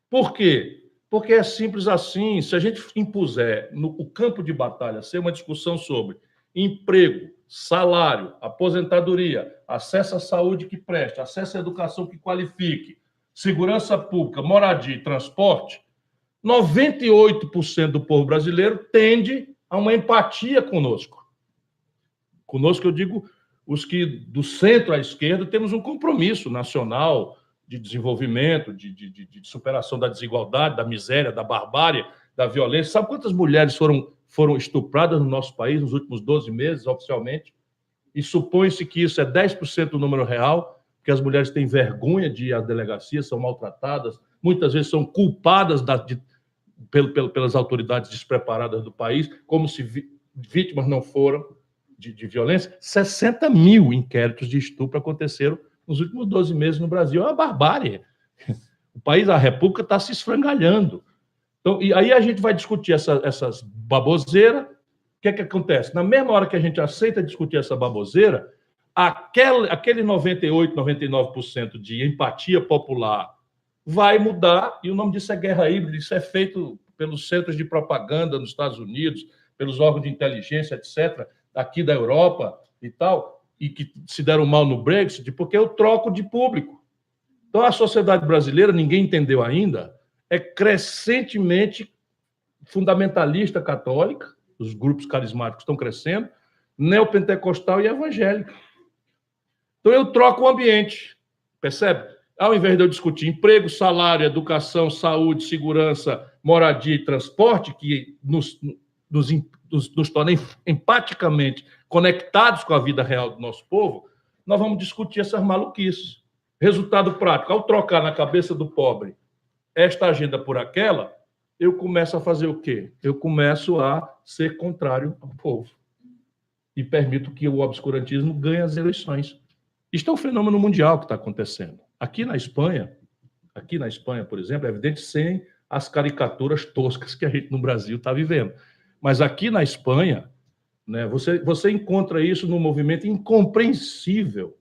Por quê? Porque é simples assim. Se a gente impuser o campo de batalha ser uma discussão sobre emprego, salário, aposentadoria, acesso à saúde que preste, acesso à educação que qualifique, segurança pública, moradia e transporte, 98% do povo brasileiro tende a uma empatia conosco. Conosco, eu digo, os que do centro à esquerda temos um compromisso nacional de desenvolvimento, de superação da desigualdade, da miséria, da barbárie, da violência. Sabe quantas mulheres foram estupradas no nosso país nos últimos 12 meses, oficialmente? E supõe-se que isso é 10% do número real, que as mulheres têm vergonha de ir às delegacias, são maltratadas, muitas vezes são culpadas pelas autoridades despreparadas do país, como se vítimas não foram de violência. 60 mil inquéritos de estupro aconteceram nos últimos 12 meses no Brasil. É uma barbárie. O país, a República, está se esfrangalhando. Então, e aí a gente vai discutir essas baboseiras. O que é que acontece? Na mesma hora que a gente aceita discutir essa baboseira, aquele 98%, 99% de empatia popular vai mudar, e o nome disso é guerra híbrida. Isso é feito pelos centros de propaganda nos Estados Unidos, pelos órgãos de inteligência, etc., aqui da Europa e tal, e que se deram mal no Brexit, porque eu troco de público. Então, a sociedade brasileira, ninguém entendeu ainda, é crescentemente fundamentalista católica, os grupos carismáticos estão crescendo, neopentecostal e evangélica. Então, eu troco o ambiente, percebe? Ao invés de eu discutir emprego, salário, educação, saúde, segurança, moradia e transporte, que nos torna empaticamente conectados com a vida real do nosso povo, nós vamos discutir essas maluquices. Resultado prático, ao trocar na cabeça do pobre esta agenda por aquela, eu começo a fazer o quê? Eu começo a ser contrário ao povo. E permito que o obscurantismo ganhe as eleições. Isto é um fenômeno mundial que está acontecendo. Aqui na Espanha, por exemplo, é evidente sem as caricaturas toscas que a gente no Brasil está vivendo. Mas aqui na Espanha, né, você encontra isso num movimento incompreensível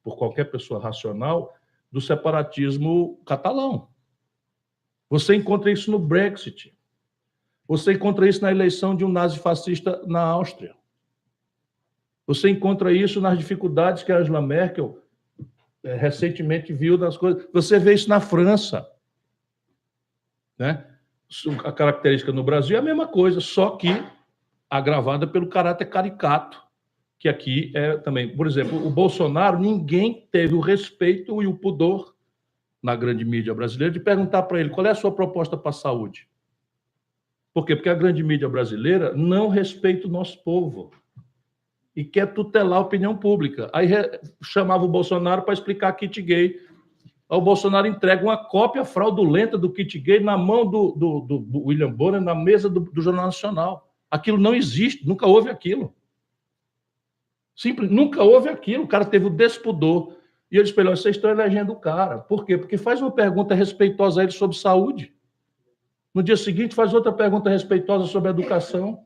por qualquer pessoa racional do separatismo catalão. Você encontra isso no Brexit. Você encontra isso na eleição de um nazifascista na Áustria. Você encontra isso nas dificuldades que a Angela Merkel recentemente viu das coisas. Você vê isso na França, né? A característica no Brasil é a mesma coisa, só que agravada pelo caráter caricato, que aqui é também. Por exemplo, o Bolsonaro, ninguém teve o respeito e o pudor na grande mídia brasileira de perguntar para ele qual é a sua proposta para a saúde. Por quê? Porque a grande mídia brasileira não respeita o nosso povo e quer tutelar a opinião pública. Aí chamava o Bolsonaro para explicar kit gay. O Bolsonaro entrega uma cópia fraudulenta do kit gay na mão do William Bonner, na mesa do Jornal Nacional. Aquilo não existe, nunca houve aquilo. Simples, nunca houve aquilo. O cara teve o despudor. E eu disse para ele: vocês estão elegendo o cara. Por quê? Porque faz uma pergunta respeitosa a ele sobre saúde. No dia seguinte, faz outra pergunta respeitosa sobre educação.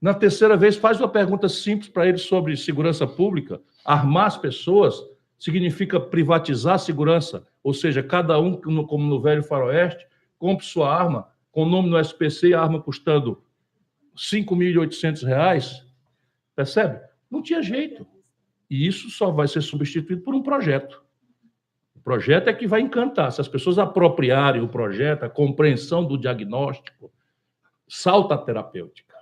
Na terceira vez, faz uma pergunta simples para ele sobre segurança pública. Armar as pessoas significa privatizar a segurança, ou seja, cada um, como no velho faroeste, compre sua arma, com o nome no SPC, a arma custando R$ 5.800, percebe? Não tinha jeito. E isso só vai ser substituído por um projeto. O projeto é que vai encantar. Se as pessoas apropriarem o projeto, a compreensão do diagnóstico, salta a terapêutica.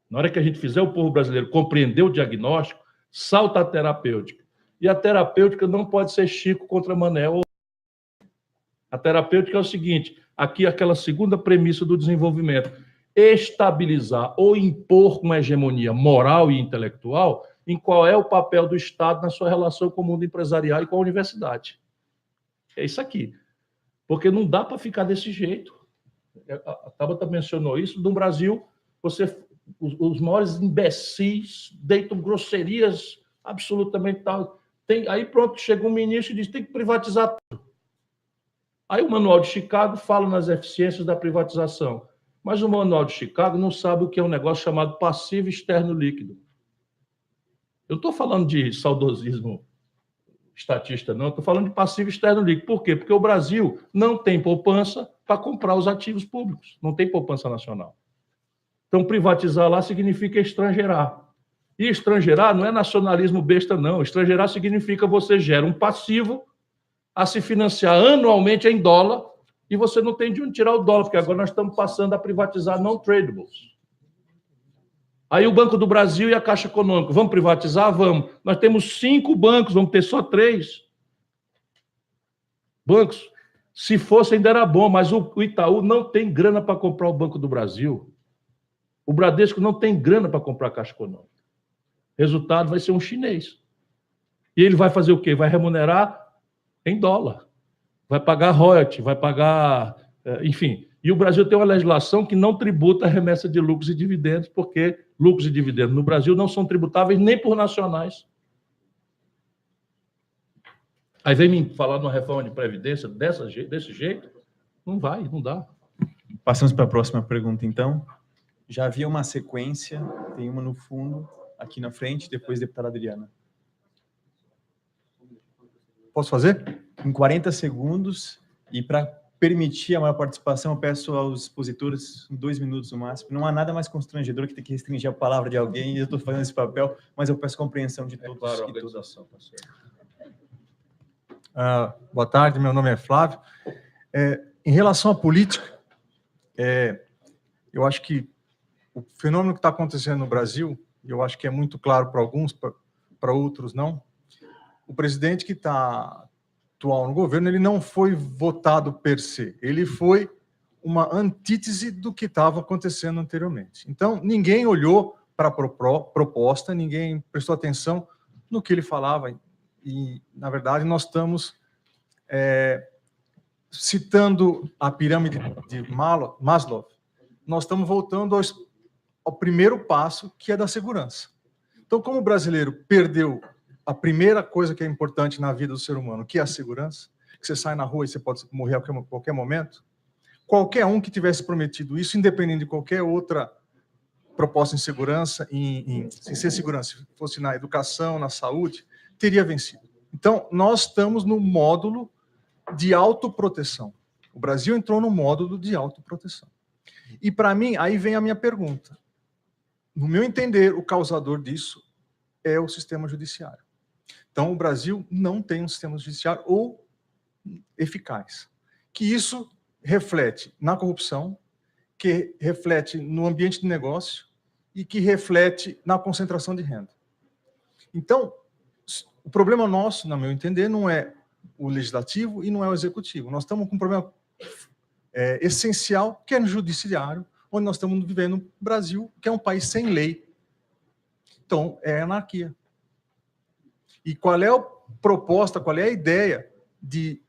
Na hora que a gente fizer o povo brasileiro compreender o diagnóstico, salta a terapêutica. E a terapêutica não pode ser Chico contra Manel. A terapêutica é o seguinte, aqui aquela segunda premissa do desenvolvimento, estabilizar ou impor uma hegemonia moral e intelectual em qual é o papel do Estado na sua relação com o mundo empresarial e com a universidade. É isso aqui. Porque não dá para ficar desse jeito. A Tabata mencionou isso. No Brasil, os maiores imbecis deitam grosserias absolutamente tal. Aí pronto, chega um ministro e diz: tem que privatizar tudo. Aí o Manual de Chicago fala nas eficiências da privatização. Mas o Manual de Chicago não sabe o que é um negócio chamado passivo externo líquido. Eu estou falando de saudosismo estatista, não. Estou falando de passivo externo líquido. Por quê? Porque o Brasil não tem poupança para comprar os ativos públicos. Não tem poupança nacional. Então, privatizar lá significa estrangeirar. E estrangeirar não é nacionalismo besta, não. Estrangeirar significa você gera um passivo a se financiar anualmente em dólar e você não tem de onde tirar o dólar, porque agora nós estamos passando a privatizar non-tradables. Aí o Banco do Brasil e a Caixa Econômica, vamos privatizar? Vamos. Nós temos 5 bancos, vamos ter só 3 bancos. Se fosse ainda era bom, mas o Itaú não tem grana para comprar o Banco do Brasil. O Bradesco não tem grana para comprar a Caixa Econômica. Resultado vai ser um chinês. E ele vai fazer o quê? Vai remunerar em dólar. Vai pagar royalty, vai pagar... Enfim. E o Brasil tem uma legislação que não tributa a remessa de lucros e dividendos, porque lucros e dividendos no Brasil não são tributáveis nem por nacionais. Aí vem me falar numa reforma de previdência desse jeito? Não vai, não dá. Passamos para a próxima pergunta, então. Já havia uma sequência, tem uma no fundo, aqui na frente, depois deputada Adriana. Posso fazer? Em 40 segundos, e para permitir a maior participação, eu peço aos expositores 2 minutos no máximo. Não há nada mais constrangedor que ter que restringir a palavra de alguém, e eu estou fazendo esse papel, mas eu peço compreensão de todos. Claro, a organização, tá certo. Boa tarde, meu nome é Flávio. Em relação à política, eu acho que o fenômeno que está acontecendo no Brasil, eu acho que é muito claro para alguns, para outros não. O presidente que está atual no governo, ele não foi votado per se, ele foi uma antítese do que estava acontecendo anteriormente. Então, ninguém olhou para a proposta, ninguém prestou atenção no que ele falava, e, na verdade, nós estamos citando a pirâmide de Maslow, nós estamos voltando ao primeiro passo, que é da segurança. Então, como o brasileiro perdeu a primeira coisa que é importante na vida do ser humano, que é a segurança, que você sai na rua e você pode morrer a qualquer momento, qualquer um que tivesse prometido isso, independente de qualquer outra proposta em segurança, sem ser segurança, se fosse na educação, na saúde, teria vencido. Então, nós estamos no módulo de autoproteção. O Brasil entrou no módulo de autoproteção. E, para mim, aí vem a minha pergunta. No meu entender, o causador disso é o sistema judiciário. Então, o Brasil não tem um sistema judiciário ou eficaz. Que isso reflete na corrupção, que reflete no ambiente de negócio e que reflete na concentração de renda. Então, o problema nosso, no meu entender, não é o legislativo e não é o executivo. Nós estamos com um problema essencial, que é no judiciário, onde nós estamos vivendo no Brasil, que é um país sem lei. Então, é anarquia. E qual é a proposta, qual é a ideia de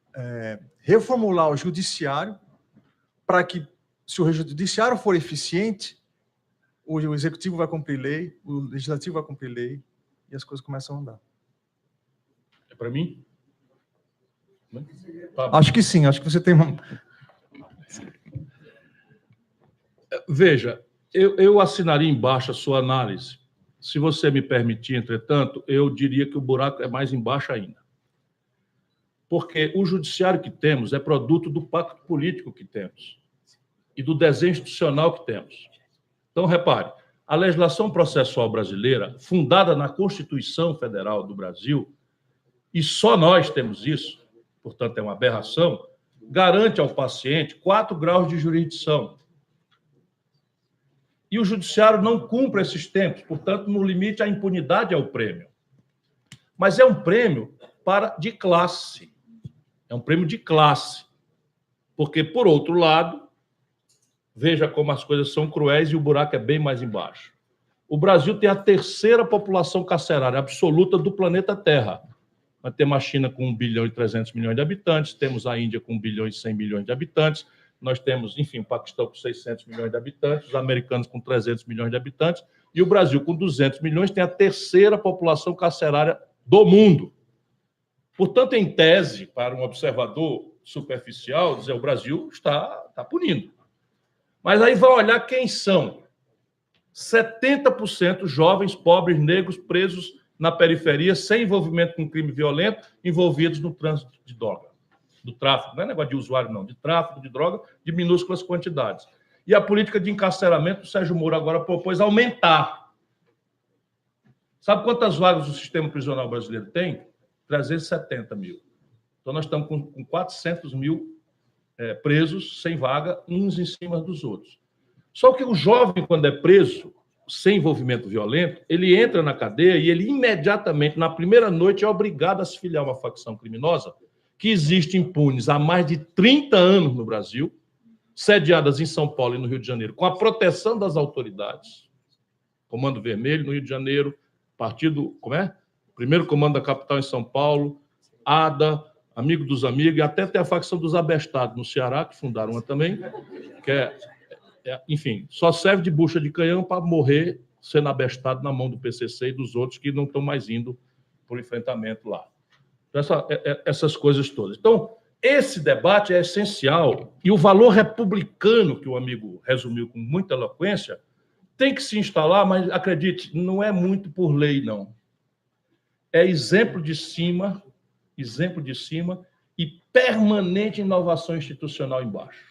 reformular o judiciário para que, se o judiciário for eficiente, o executivo vai cumprir lei, o legislativo vai cumprir lei e as coisas começam a andar. É para mim? Acho que sim, acho que você tem uma... Veja, eu assinaria embaixo a sua análise. Se você me permitir, entretanto, eu diria que o buraco é mais embaixo ainda. Porque o judiciário que temos é produto do pacto político que temos e do desenho institucional que temos. Então, repare, a legislação processual brasileira, fundada na Constituição Federal do Brasil, e só nós temos isso, portanto, é uma aberração, garante ao paciente 4 graus de jurisdição. E o judiciário não cumpre esses tempos, portanto, no limite, a impunidade é o prêmio. Mas é um prêmio de classe. É um prêmio de classe. Porque, por outro lado, veja como as coisas são cruéis e o buraco é bem mais embaixo. O Brasil tem a 3ª população carcerária absoluta do planeta Terra. Nós temos a China com 1 bilhão e 300 milhões de habitantes, temos a Índia com 1 bilhão e 100 milhões de habitantes, nós temos, enfim, o Paquistão com 600 milhões de habitantes, os americanos com 300 milhões de habitantes, e o Brasil com 200 milhões tem a 3ª população carcerária do mundo. Portanto, em tese, para um observador superficial, dizer o Brasil está punindo. Mas aí vai olhar quem são. 70% jovens, pobres, negros, presos na periferia, sem envolvimento com crime violento, envolvidos no trânsito de droga, do tráfico. Não é negócio de usuário, não. De tráfico de droga, de minúsculas quantidades. E a política de encarceramento, o Sérgio Moro agora propôs aumentar. Sabe quantas vagas o sistema prisional brasileiro tem? 370 mil. Então, nós estamos com 400 mil presos sem vaga, uns em cima dos outros. Só que o jovem, quando é preso, sem envolvimento violento, ele entra na cadeia e ele imediatamente, na primeira noite, é obrigado a se filiar a uma facção criminosa que existe impunes há mais de 30 anos no Brasil, sediadas em São Paulo e no Rio de Janeiro, com a proteção das autoridades. Comando Vermelho no Rio de Janeiro, partido, Primeiro Comando da Capital em São Paulo, ADA, Amigo dos Amigos, e até tem a facção dos Abestados no Ceará, que fundaram uma também, que enfim, só serve de bucha de canhão para morrer sendo abestado na mão do PCC e dos outros que não estão mais indo para o enfrentamento lá. Então, essas coisas todas. Então, esse debate é essencial e o valor republicano, que o amigo resumiu com muita eloquência, tem que se instalar, mas, acredite, não é muito por lei, não. É exemplo de cima e permanente inovação institucional embaixo.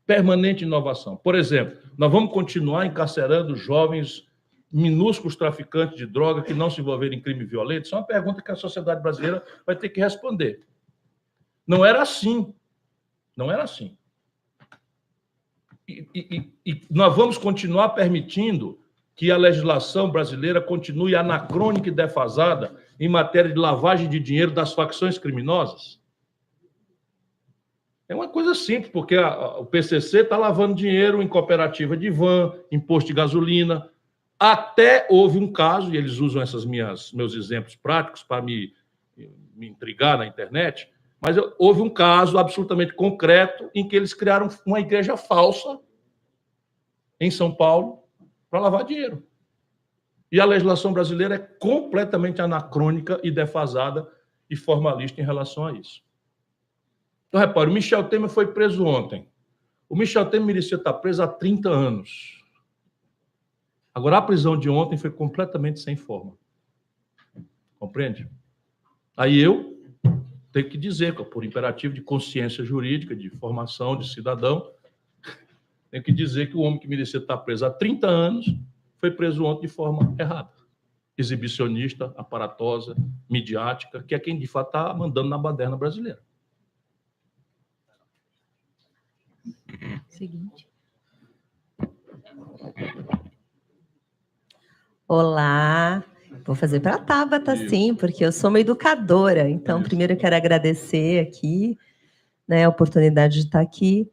Permanente inovação. Por exemplo, nós vamos continuar encarcerando jovens minúsculos traficantes de droga que não se envolveram em crime violento? Isso é uma pergunta que a sociedade brasileira vai ter que responder. Não era assim. Não era assim. E nós vamos continuar permitindo que a legislação brasileira continue anacrônica e defasada em matéria de lavagem de dinheiro das facções criminosas? É uma coisa simples, porque o PCC está lavando dinheiro em cooperativa de van, em posto de gasolina. Até houve um caso, e eles usam meus exemplos práticos para me intrigar na internet, mas houve um caso absolutamente concreto em que eles criaram uma igreja falsa em São Paulo para lavar dinheiro. E a legislação brasileira é completamente anacrônica e defasada e formalista em relação a isso. Então, repare, o Michel Temer foi preso ontem. O Michel Temer merecia estar preso há 30 anos. Agora, a prisão de ontem foi completamente sem forma. Compreende? Aí eu tenho que dizer, por imperativo de consciência jurídica, de formação de cidadão, tenho que dizer que o homem que merecia estar preso há 30 anos foi preso ontem de forma errada. Exibicionista, aparatosa, midiática, que é quem, de fato, está mandando na baderna brasileira. Seguinte. Olá, vou fazer para a Tabata, sim, porque eu sou uma educadora. Então, primeiro eu quero agradecer aqui, né, a oportunidade de estar aqui.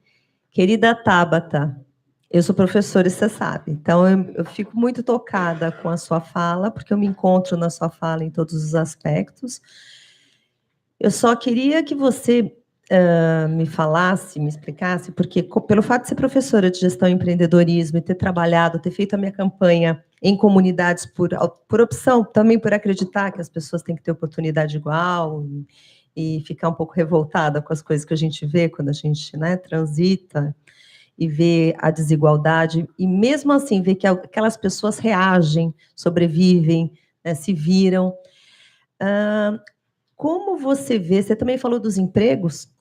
Querida Tabata, eu sou professora e você sabe, então eu fico muito tocada com a sua fala, porque eu me encontro na sua fala em todos os aspectos. Eu só queria que você me falasse, me explicasse, porque pelo fato de ser professora de gestão e empreendedorismo e ter trabalhado, ter feito a minha campanha em comunidades por opção, também por acreditar que as pessoas têm que ter oportunidade igual e ficar um pouco revoltada com as coisas que a gente vê quando a gente, né, transita e vê a desigualdade, e mesmo assim ver que aquelas pessoas reagem, sobrevivem, né, se viram. Como você vê, você também falou dos empregos,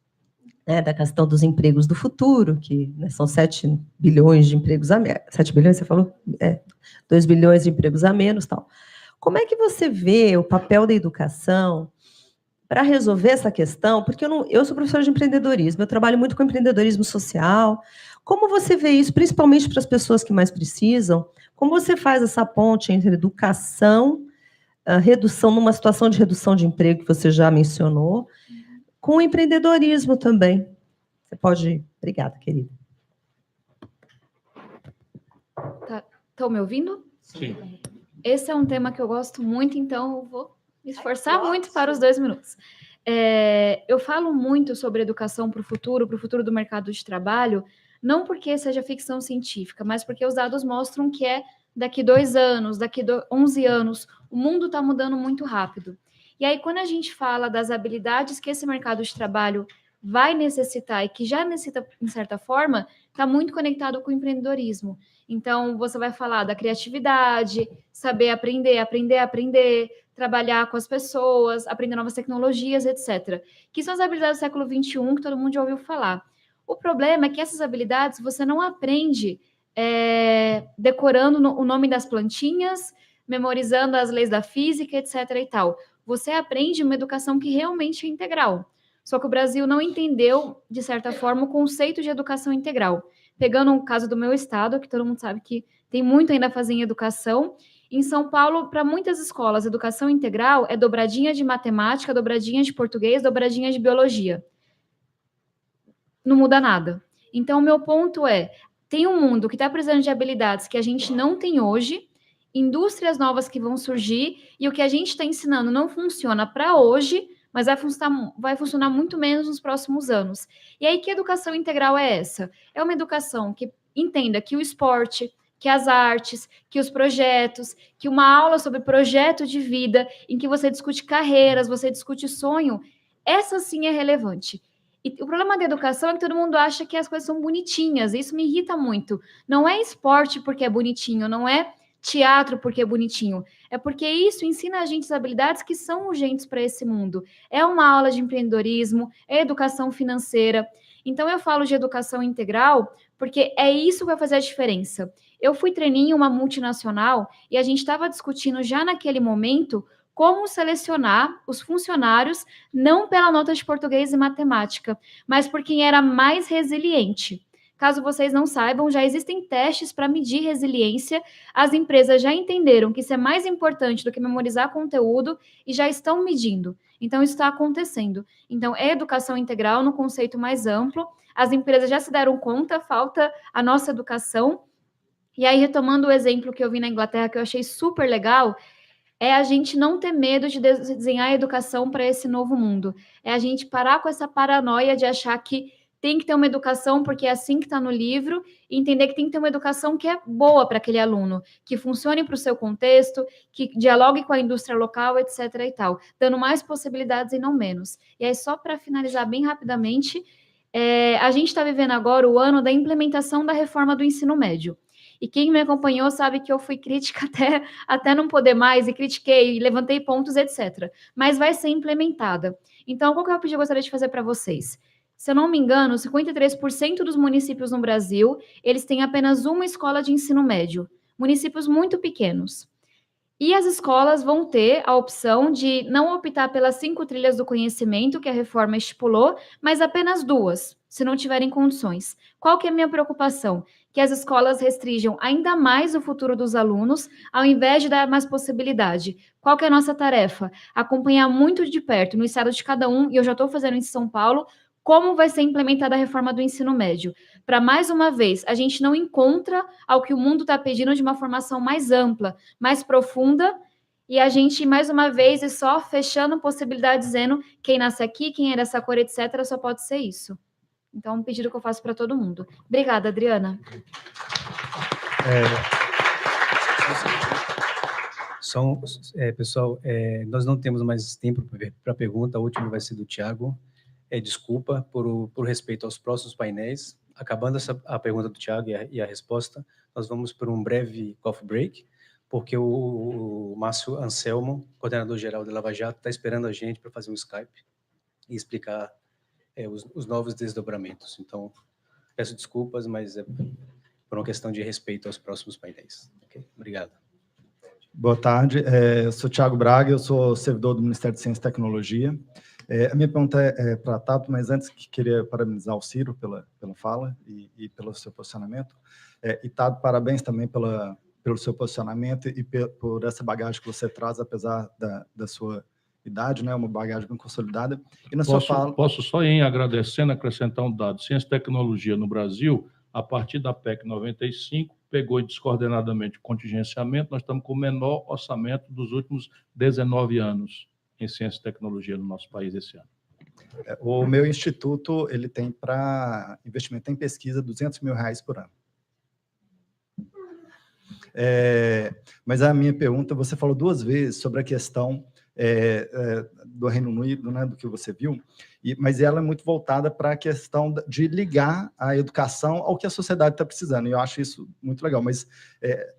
né, da questão dos empregos do futuro, que, né, são 7 bilhões de empregos a menos. 7 bilhões, você falou? 2 bilhões de empregos a menos, tal. Como é que você vê o papel da educação para resolver essa questão? Porque eu sou professora de empreendedorismo, eu trabalho muito com empreendedorismo social. Como você vê isso, principalmente para as pessoas que mais precisam? Como você faz essa ponte entre educação, a redução, numa situação de redução de emprego que você já mencionou, com o empreendedorismo também? Você pode... Obrigada, querida. Estão me ouvindo? Sim. Esse é um tema que eu gosto muito, então eu vou me esforçar muito para os 2 minutos. Eu falo muito sobre educação para o futuro do mercado de trabalho, não porque seja ficção científica, mas porque os dados mostram que daqui 2 anos, daqui 11 anos, o mundo está mudando muito rápido. E aí, quando a gente fala das habilidades que esse mercado de trabalho vai necessitar e que já necessita, em certa forma, está muito conectado com o empreendedorismo. Então, você vai falar da criatividade, saber aprender, trabalhar com as pessoas, aprender novas tecnologias, etc. Que são as habilidades do século XXI que todo mundo já ouviu falar. O problema é que essas habilidades você não aprende decorando o nome das plantinhas, memorizando as leis da física, etc. e tal. Você aprende uma educação que realmente é integral. Só que o Brasil não entendeu, de certa forma, o conceito de educação integral. Pegando o caso do meu estado, que todo mundo sabe que tem muito ainda a fazer em educação, em São Paulo, para muitas escolas, educação integral é dobradinha de matemática, dobradinha de português, dobradinha de biologia. Não muda nada. Então, o meu ponto tem um mundo que está precisando de habilidades que a gente não tem hoje, indústrias novas que vão surgir, e o que a gente está ensinando não funciona para hoje, mas vai funcionar muito menos nos próximos anos. E aí, que educação integral é essa? É uma educação que entenda que o esporte, que as artes, que os projetos, que uma aula sobre projeto de vida, em que você discute carreiras, você discute sonho, essa sim é relevante. E o problema da educação é que todo mundo acha que as coisas são bonitinhas, e isso me irrita muito. Não é esporte porque é bonitinho, não é teatro porque é bonitinho, é porque isso ensina a gente as habilidades que são urgentes para esse mundo. É uma aula de empreendedorismo, é educação financeira. Então, eu falo de educação integral porque é isso que vai fazer a diferença. Eu fui treininho em uma multinacional e a gente estava discutindo já naquele momento como selecionar os funcionários não pela nota de português e matemática, mas por quem era mais resiliente. Caso vocês não saibam, já existem testes para medir resiliência. As empresas já entenderam que isso é mais importante do que memorizar conteúdo e já estão medindo. Então, isso está acontecendo. Então, é educação integral no conceito mais amplo. As empresas já se deram conta, falta a nossa educação. E aí, retomando o exemplo que eu vi na Inglaterra, que eu achei super legal, é a gente não ter medo de desenhar a educação para esse novo mundo. É a gente parar com essa paranoia de achar que tem que ter uma educação porque é assim que está no livro, e entender que tem que ter uma educação que é boa para aquele aluno, que funcione para o seu contexto, que dialogue com a indústria local, etc. e tal, dando mais possibilidades e não menos. E aí, só para finalizar bem rapidamente, a gente está vivendo agora o ano da implementação da reforma do ensino médio. E quem me acompanhou sabe que eu fui crítica até não poder mais, e critiquei, e levantei pontos, etc. Mas vai ser implementada. Então, qual que é o pedido que eu gostaria de fazer para vocês? Se eu não me engano, 53% dos municípios no Brasil, eles têm apenas uma escola de ensino médio. Municípios muito pequenos. E as escolas vão ter a opção de não optar pelas 5 trilhas do conhecimento que a reforma estipulou, mas apenas 2, se não tiverem condições. Qual que é a minha preocupação? Que as escolas restringam ainda mais o futuro dos alunos, ao invés de dar mais possibilidade. Qual que é a nossa tarefa? Acompanhar muito de perto, no estado de cada um, e eu já estou fazendo em São Paulo, como vai ser implementada a reforma do ensino médio. Para, mais uma vez, a gente não encontra ao que o mundo está pedindo de uma formação mais ampla, mais profunda, E a gente, mais uma vez, só fechando possibilidade, dizendo quem nasce aqui, quem é dessa cor, etc., só pode ser isso. Então, um pedido que eu faço para todo mundo. Obrigada, Adriana. Pessoal, nós não temos mais tempo para pergunta, a última vai ser do Thiago. Desculpa por respeito aos próximos painéis. Acabando a pergunta do Thiago e a resposta, nós vamos para um breve coffee break, porque o Márcio Anselmo, coordenador-geral da Lava Jato, está esperando a gente para fazer um Skype e explicar os novos desdobramentos. Então, peço desculpas, mas é por uma questão de respeito aos próximos painéis. Okay? Obrigado. Boa tarde, eu sou Thiago Braga, eu sou servidor do Ministério de Ciência e Tecnologia. A minha pergunta é para a TAP, mas antes queria parabenizar o Ciro pela fala e pelo seu posicionamento. E TAP, parabéns também pelo seu posicionamento e por essa bagagem que você traz, apesar da sua idade, né, uma bagagem bem consolidada. E na sua fala... Posso só ir agradecendo, acrescentar um dado. Ciência e Tecnologia no Brasil, a partir da PEC 95, pegou descoordenadamente o contingenciamento, nós estamos com o menor orçamento dos últimos 19 anos em ciência e tecnologia no nosso país esse ano. O meu instituto, ele tem para investimento em pesquisa R$200 mil por ano. Mas a minha pergunta, você falou 2 vezes sobre a questão do Reino Unido, né, do que você viu, mas ela é muito voltada para a questão de ligar a educação ao que a sociedade está precisando, e eu acho isso muito legal, mas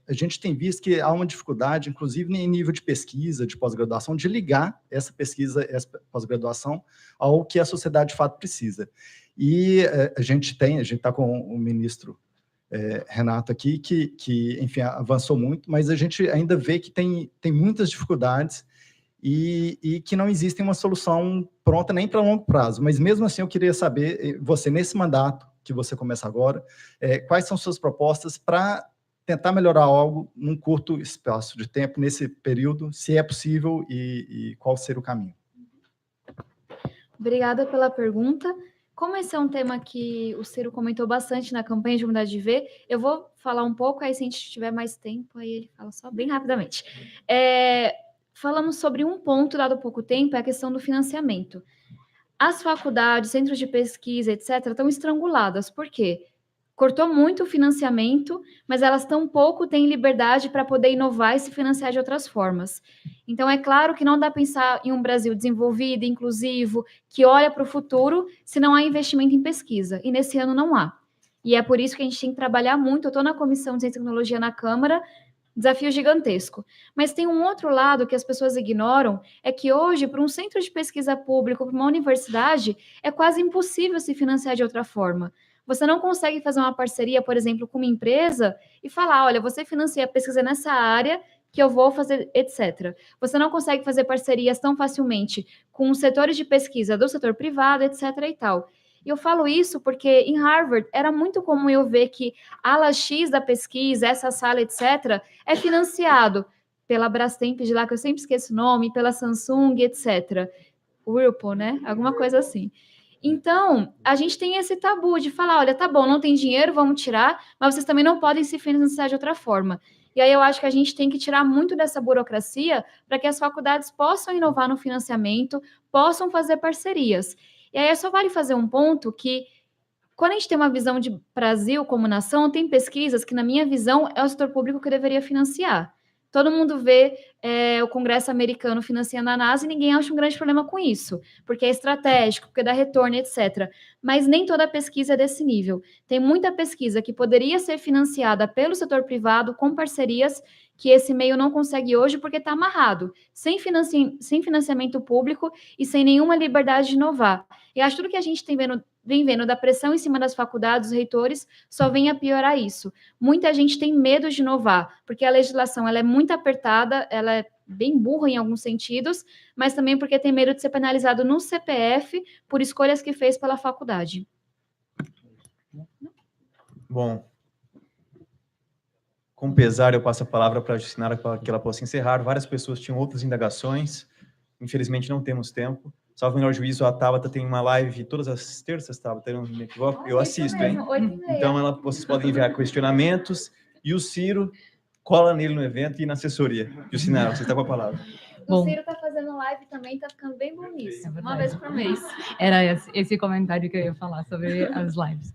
a gente tem visto que há uma dificuldade, inclusive em nível de pesquisa, de pós-graduação, de ligar essa pesquisa, essa pós-graduação ao que a sociedade de fato precisa. E a gente está com o ministro Renato aqui, que enfim, avançou muito, mas a gente ainda vê que tem muitas dificuldades e que não existe uma solução pronta nem para longo prazo. Mas mesmo assim eu queria saber, você nesse mandato que você começa agora, quais são suas propostas para tentar melhorar algo num curto espaço de tempo, nesse período, se é possível e qual seria o caminho? Obrigada pela pergunta. Como esse é um tema que o Ciro comentou bastante na campanha de Unidade de Ver, eu vou falar um pouco, aí se a gente tiver mais tempo, aí ele fala só bem rapidamente. Falamos sobre um ponto, dado pouco tempo, é a questão do financiamento. As faculdades, centros de pesquisa, etc., estão estranguladas. Por quê? Cortou muito o financiamento, mas elas tampouco têm liberdade para poder inovar e se financiar de outras formas. Então, é claro que não dá para pensar em um Brasil desenvolvido, inclusivo, que olha para o futuro, se não há investimento em pesquisa. E nesse ano não há. E é por isso que a gente tem que trabalhar muito. Eu estou na Comissão de Ciência e Tecnologia na Câmara, desafio gigantesco. Mas tem um outro lado que as pessoas ignoram, é que hoje, para um centro de pesquisa público, para uma universidade, é quase impossível se financiar de outra forma. Você não consegue fazer uma parceria, por exemplo, com uma empresa e falar, olha, você financia a pesquisa nessa área que eu vou fazer, etc. Você não consegue fazer parcerias tão facilmente com os setores de pesquisa do setor privado, etc. e tal. E eu falo isso porque em Harvard era muito comum eu ver que a ala X da pesquisa, essa sala, etc., é financiado pela Brastemp, de lá que eu sempre esqueço o nome, pela Samsung, etc. Whirlpool, né? Alguma coisa assim. Então, a gente tem esse tabu de falar, olha, tá bom, não tem dinheiro, vamos tirar, mas vocês também não podem se financiar de outra forma. E aí eu acho que a gente tem que tirar muito dessa burocracia para que as faculdades possam inovar no financiamento, possam fazer parcerias. E aí só vale fazer um ponto que, quando a gente tem uma visão de Brasil como nação, tem pesquisas que, na minha visão, é o setor público que deveria financiar. Todo mundo vê o Congresso americano financiando a NASA e ninguém acha um grande problema com isso, porque é estratégico, porque dá retorno, etc. Mas nem toda pesquisa é desse nível. Tem muita pesquisa que poderia ser financiada pelo setor privado com parcerias que esse meio não consegue hoje porque está amarrado, sem financiamento público e sem nenhuma liberdade de inovar. E acho que tudo que a gente vem vendo da pressão em cima das faculdades, dos reitores, só vem a piorar isso. Muita gente tem medo de inovar, porque a legislação ela é muito apertada, ela é bem burra em alguns sentidos, mas também porque tem medo de ser penalizado no CPF por escolhas que fez pela faculdade. Bom, com pesar eu passo a palavra para a Justinara para que ela possa encerrar. Várias pessoas tinham outras indagações, infelizmente não temos tempo. Salvo o melhor juízo, a Tabata tem uma live todas as terças, Tabata, eu assisto, hein? Então vocês podem enviar questionamentos, e o Ciro cola nele no evento e na assessoria. Jucinara, você está com a palavra. Bom. O Ciro está fazendo live também, está ficando bem bom nisso. Uma vez por mês. Era esse comentário que eu ia falar sobre as lives.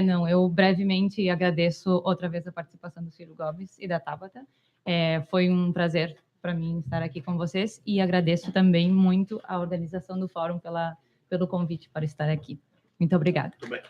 Não, eu brevemente agradeço outra vez a participação do Ciro Gomes e da Tabata. Foi um prazer para mim estar aqui com vocês e agradeço também muito a organização do fórum pelo convite para estar aqui. Muito obrigada. Muito bem.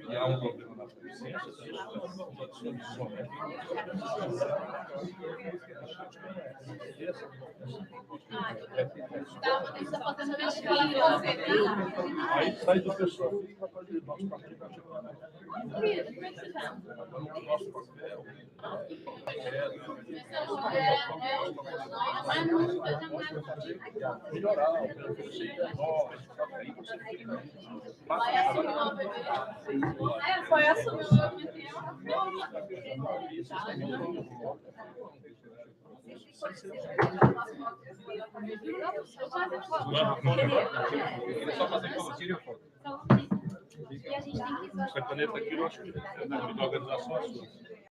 E há um problema na consciência, aí sai do pessoal para fazer nosso partido. Nosso papel. Melhorar, foi assumir o A caneta aqui, eu acho que é da organização sua.